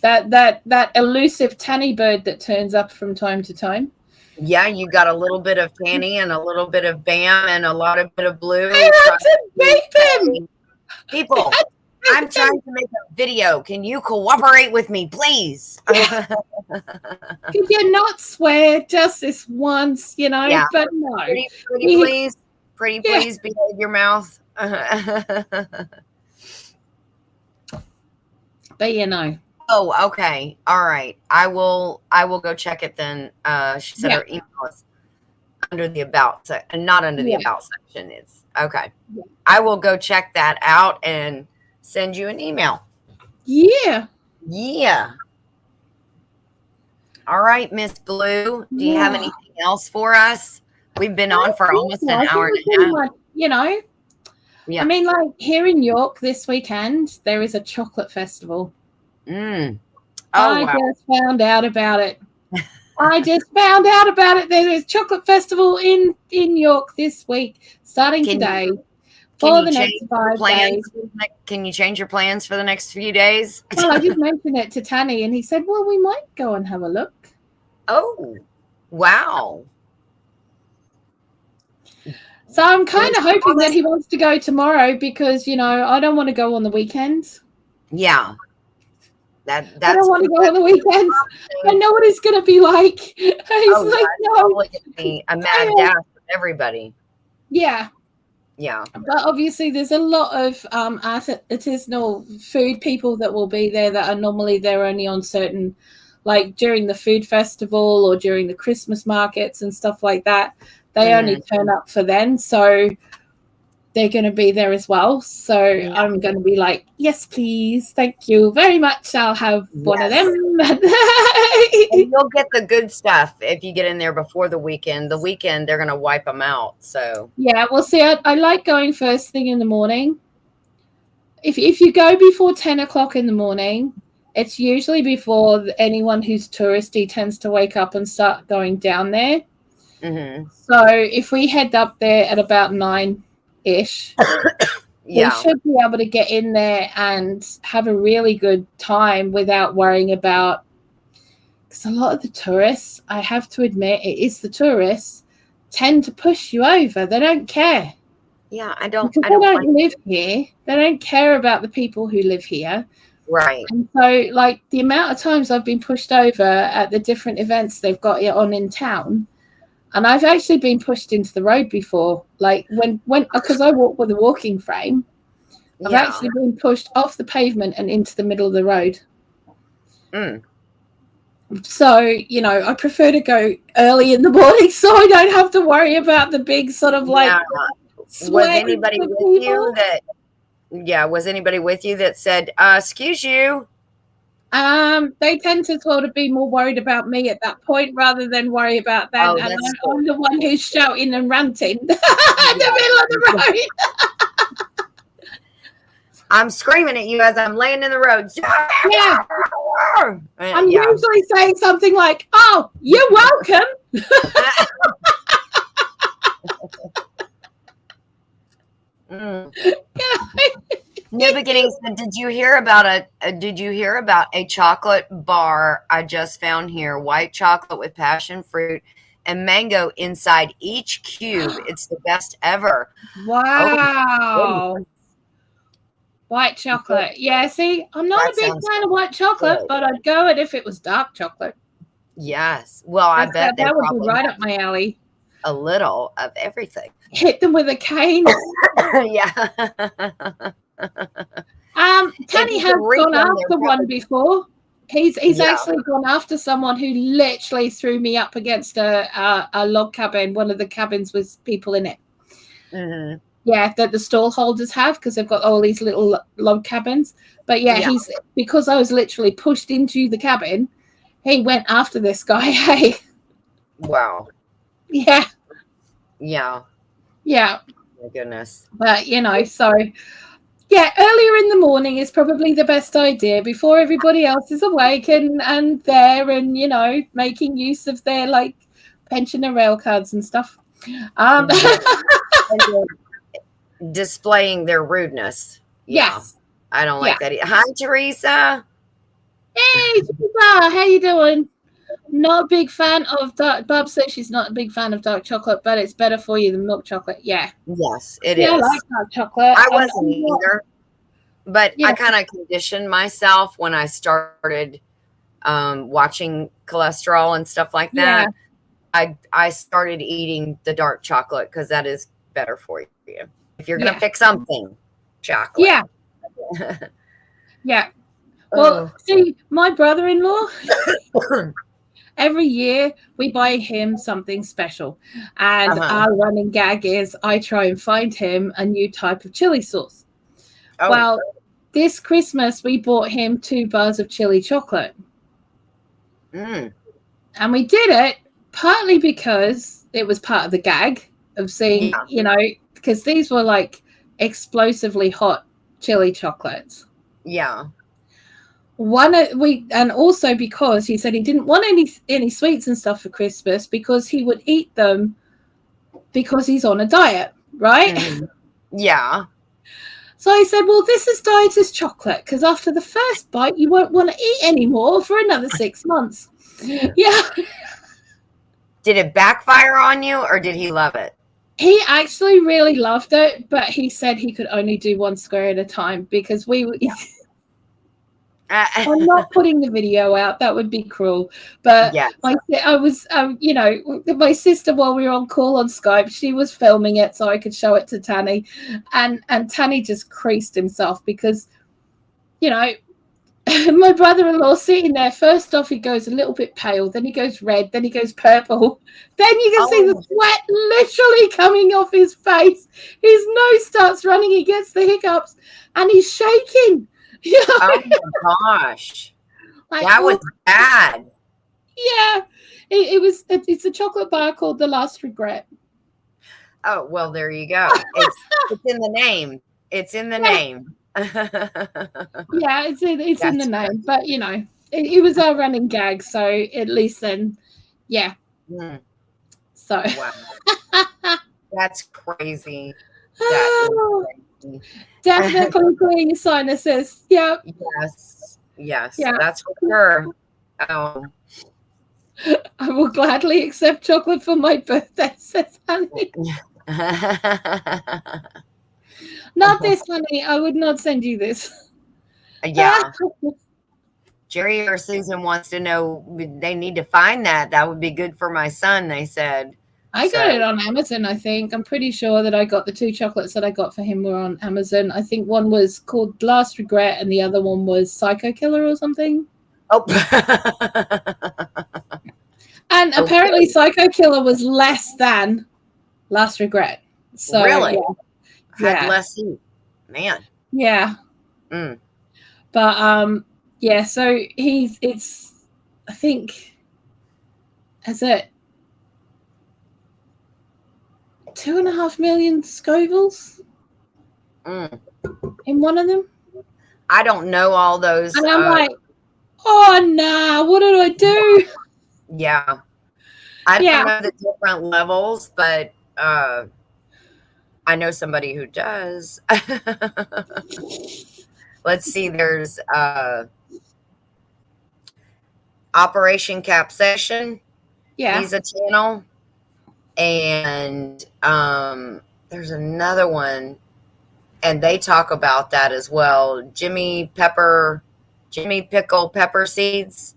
that elusive tanny bird that turns up from time to time. Yeah, you got a little bit of Tanny and a little bit of Bam and a lot of bit of Blue. I had to beep him. People, I'm trying to make a video. Can you cooperate with me, please? Could you not swear just this once, Yeah. But no. Pretty please. Pretty please behave your mouth. But Oh, okay. All right. I will go check it then. She said her email is under the about section, not under the about section. It's okay. Yeah. I will go check that out and send you an email. Yeah. Yeah. All right, Miss Blue. Do you have anything else for us? We've been on for almost an hour and a half. Yeah. I mean, like here in York this weekend, there is a chocolate festival. I just found out about it. There is chocolate festival in York this week, starting today for the next 5 days. Can you change your plans for the next few days? Well, I did mention it to Tanny, and he said, "Well, we might go and have a look." Oh, wow! So I'm kind of hoping that he wants to go tomorrow because I don't want to go on the weekends. Yeah. I don't want to go on the weekends. I know what it's going to be like. He's like, no. Going to be a mad dash with everybody. Yeah. Yeah. But obviously there's a lot of artisanal food people that will be there that are normally there only on certain, like during the food festival or during the Christmas markets and stuff like that. They only turn up for then. So they're going to be there as well. So I'm going to be like, yes, please. Thank you very much. I'll have one of them. And you'll get the good stuff if you get in there before the weekend. The weekend, they're going to wipe them out. So yeah, well, see, I like going first thing in the morning. If you go before 10 o'clock in the morning, it's usually before anyone who's touristy tends to wake up and start going down there. Mm-hmm. So if we head up there at about 9-ish, we should be able to get in there and have a really good time without worrying about, because a lot of the tourists, I have to admit, it is the tourists, tend to push you over. They don't care. Yeah, they don't live here. They don't care about the people who live here. Right. And so, like, the amount of times I've been pushed over at the different events they've got on in town, and I've actually been pushed into the road before. Like, when because I walk with a walking frame, I've actually been pushed off the pavement and into the middle of the road. So, I prefer to go early in the morning so I don't have to worry about the big sort of like. Was anybody with you that? Yeah, was anybody with you that said, "Excuse you"? They tend to sort of be more worried about me at that point rather than worry about them. Oh, and I'm the one who's shouting and ranting in the middle of the road. I'm screaming at you as I'm laying in the road. Yeah. I'm usually saying something like, "Oh, you're welcome." New Beginnings said, did you hear about a chocolate bar I just found here? White chocolate with passion fruit and mango inside each cube. It's the best ever. Wow. White chocolate. Yeah, see, I'm not a big fan of white chocolate, but I'd go it if it was dark chocolate. Yes. Well, I bet that would be right up my alley. A little of everything. Hit them with a cane. Yeah. Tanny has gone after one before. He's actually gone after someone who literally threw me up against a log cabin, one of the cabins with people in it. Mm-hmm. Yeah, that the stall holders have because they've got all these little log cabins. But he's because I was literally pushed into the cabin, he went after this guy. Hey. Wow. Yeah. Yeah. Yeah. My goodness. But so earlier in the morning is probably the best idea before everybody else is awake and there and making use of their like pensioner rail cards and stuff. Displaying their rudeness. Yes. I don't like that. Hi, Teresa. Hey, Teresa, how you doing? Not a big fan of dark. Bob says she's not a big fan of dark chocolate, but it's better for you than milk chocolate. Yeah. Yes, it I is. like dark chocolate. I wasn't either, but I kind of conditioned myself when I started watching cholesterol and stuff like that. I started eating the dark chocolate because that is better for you. If you're gonna pick something, chocolate. Yeah. Yeah. Well, see, my brother-in-law, every year we buy him something special. And our running gag is I try and find him a new type of chili sauce. Oh. Well, this Christmas we bought him 2 bars of chili chocolate. And we did it partly because it was part of the gag of seeing, because these were like explosively hot chili chocolates. Yeah. And also because he said he didn't want any sweets and stuff for Christmas because he would eat them because he's on a diet, right? Yeah. So I said, well, this is dietist chocolate because after the first bite, you won't want to eat anymore for another 6 months. Yeah. Did it backfire on you or did he love it? He actually really loved it, but he said he could only do 1 square at a time because I'm not putting the video out. That would be cruel. But my sister, while we were on call on Skype, she was filming it so I could show it to Tanny. And Tanny just creased himself because, my brother-in-law sitting there, first off, he goes a little bit pale, then he goes red, then he goes purple. Then you can see the sweat literally coming off his face. His nose starts running, he gets the hiccups, and he's shaking. Oh my gosh. That was bad. Yeah. It's a chocolate bar called The Last Regret. Oh, well, there you go. It's in the name. It's in the name. Yeah, it's in the name. But, it was our running gag. So at least then, yeah. So. Wow. That's crazy. That is crazy. Definitely clean your sinuses. Yeah. Yes. Yeah. That's for sure. Oh. I will gladly accept chocolate for my birthday, says Honey. Not this, Honey. I would not send you this. Yeah. Jerry or Susan wants to know they need to find that. That would be good for my son, they said. I got it on Amazon, I think. I'm pretty sure that I got the 2 chocolates that I got for him were on Amazon. I think one was called Last Regret and the other one was Psycho Killer or something. Oh. And apparently Psycho Killer was less than Last Regret. So, really? Had less heat. Man. Yeah. But, so it's, I think, is it 2.5 million Scovilles in one of them? I don't know all those. And I'm like, oh, nah, what did I do? Yeah. I don't know the different levels, but I know somebody who does. Let's see. There's Operation Capsation. Yeah. He's a channel. And there's another one. And they talk about that as well. Jimmy Pickle Pepper Seeds.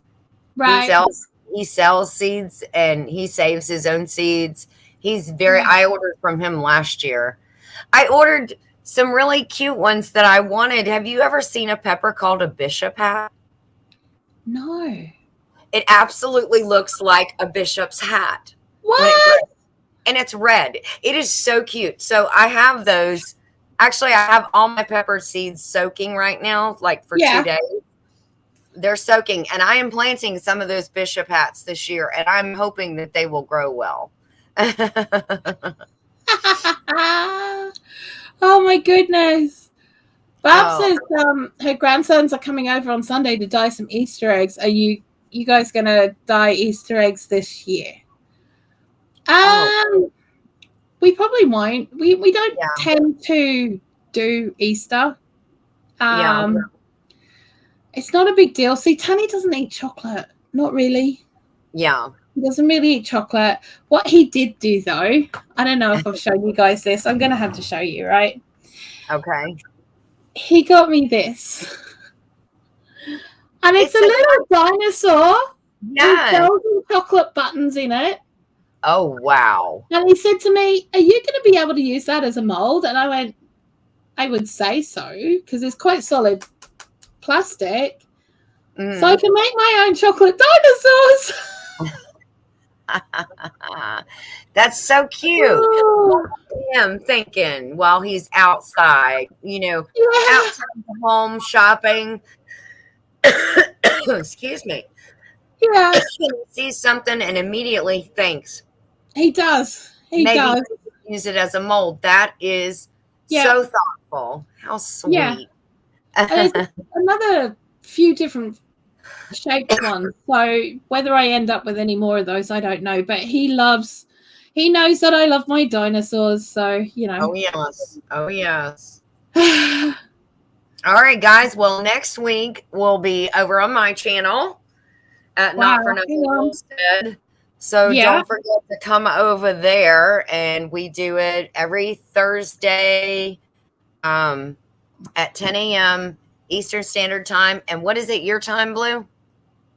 Right. He sells seeds and he saves his own seeds. I ordered from him last year. I ordered some really cute ones that I wanted. Have you ever seen a pepper called a bishop hat? No. It absolutely looks like a bishop's hat. What? And it's red. It is so cute. So I have those. Actually, I have all my pepper seeds soaking right now, like for 2 days. They're soaking, and I am planting some of those bishop hats this year, and I'm hoping that they will grow well. Oh my goodness. Bob says her grandsons are coming over on Sunday to dye some Easter eggs. Are you guys gonna dye Easter eggs this year? We probably won't. We don't tend to do Easter It's not a big deal. See, Tanny doesn't eat chocolate. Not really. Yeah. He doesn't really eat chocolate. What he did do, though, I don't know if I've shown you guys this. I'm going to have to show you, right? Okay. He got me this. And it's a little dinosaur. Yeah. With bells and chocolate buttons in it. Oh, wow. And he said to me, are you going to be able to use that as a mold? And I went, I would say so, because it's quite solid plastic. So I can make my own chocolate dinosaurs. That's so cute. Oh. I'm thinking while he's outside, outside the home shopping. Excuse me. Yeah. He sees something and immediately thinks. He does. He does. Use it as a mold. That is so thoughtful. How sweet. Yeah. There's another few different shaped ones. So whether I end up with any more of those, I don't know. But he knows that I love my dinosaurs. So, Oh, yes. Oh, yes. All right, guys. Well, next week we'll be over on my channel at Not For Nothing Homestead. So don't forget to come over there, and we do it every Thursday at 10 a.m. Eastern Standard Time. And what is it, your time, Blue?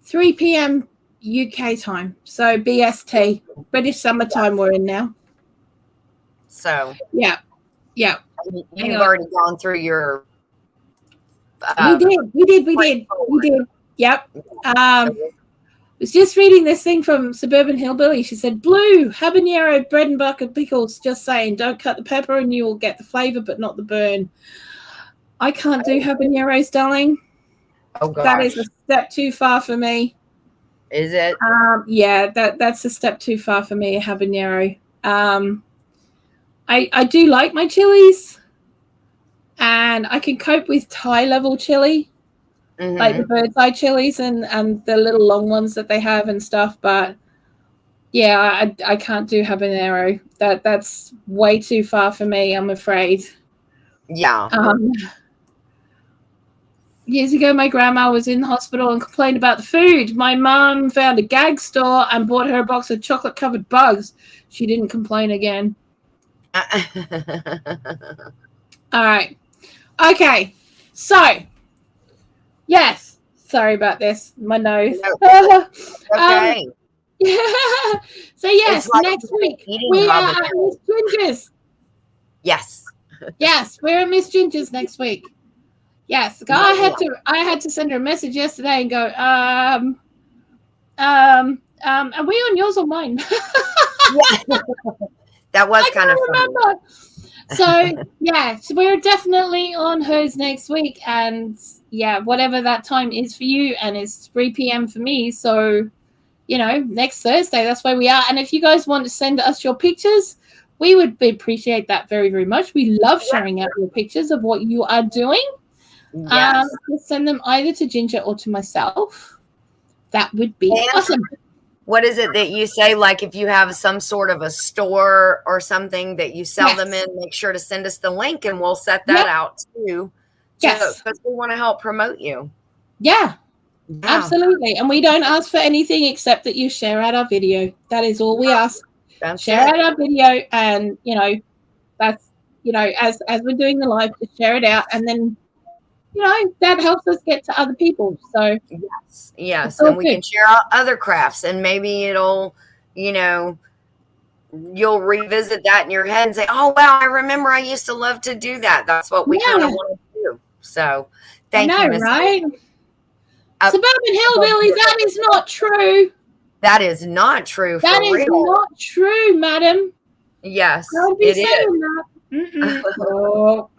3 p.m. UK time. So BST, British Summertime we're in now. So. Yeah. You've already gone through your. We did. Yep. Was just reading this thing from Suburban Hillbilly. She said, Blue, habanero, bread and butter pickles. Just saying, don't cut the pepper and you will get the flavor, but not the burn. I can't do habaneros, darling. Oh, gosh. That is a step too far for me. Is it? Yeah, that's a step too far for me, a habanero. I do like my chilies, and I can cope with Thai level chili. Like the bird's eye chilies and the little long ones that they have and stuff, but yeah, I can't do habanero. That's way too far for me, I'm afraid. Yeah. Years ago, my grandma was in the hospital and complained about the food. My mum found a gag store and bought her a box of chocolate-covered bugs. She didn't complain again. All right. Okay. So. Yes. Sorry about this. My nose. Okay. So yes, like next week we are at Miss Ginger's. Yes. Yes, we're at Miss Ginger's next week. Yes. I had to send her a message yesterday and go, are we on yours or mine? That was kind of fun. So so we're definitely on hers next week, and whatever that time is for you, and it's 3 p.m. for me. So, next Thursday, that's where we are. And if you guys want to send us your pictures, we would appreciate that very, very much. We love sharing out your pictures of what you are doing. Yes. Send them either to Ginger or to myself. That would be awesome. What is it that you say? Like if you have some sort of a store or something that you sell them in, make sure to send us the link and we'll set that out too. Yes. Because we want to help promote you. Yeah, absolutely. And we don't ask for anything except that you share out our video. That is all we ask. Share out our video, and that's as we're doing the live, just share it out, and then that helps us get to other people. So yes, and we can share out other crafts, and maybe it'll, you'll revisit that in your head and say, "Oh wow, I remember I used to love to do that." That's what we kind of want to do. So, thank you, Miss. Right? Suburban Hillbillies, that is not true. That is not true. That is not true, madam. Yes, don't be saying that. Oh.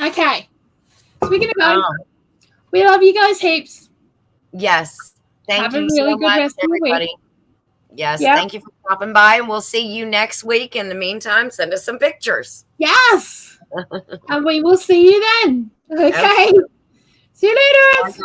Okay. Speaking of going, we love you guys heaps. Yes. Thank you really so much, everybody. Yes. Yep. Thank you for stopping by, and we'll see you next week. In the meantime, send us some pictures. Yes. And we will see you then. Okay. See you later.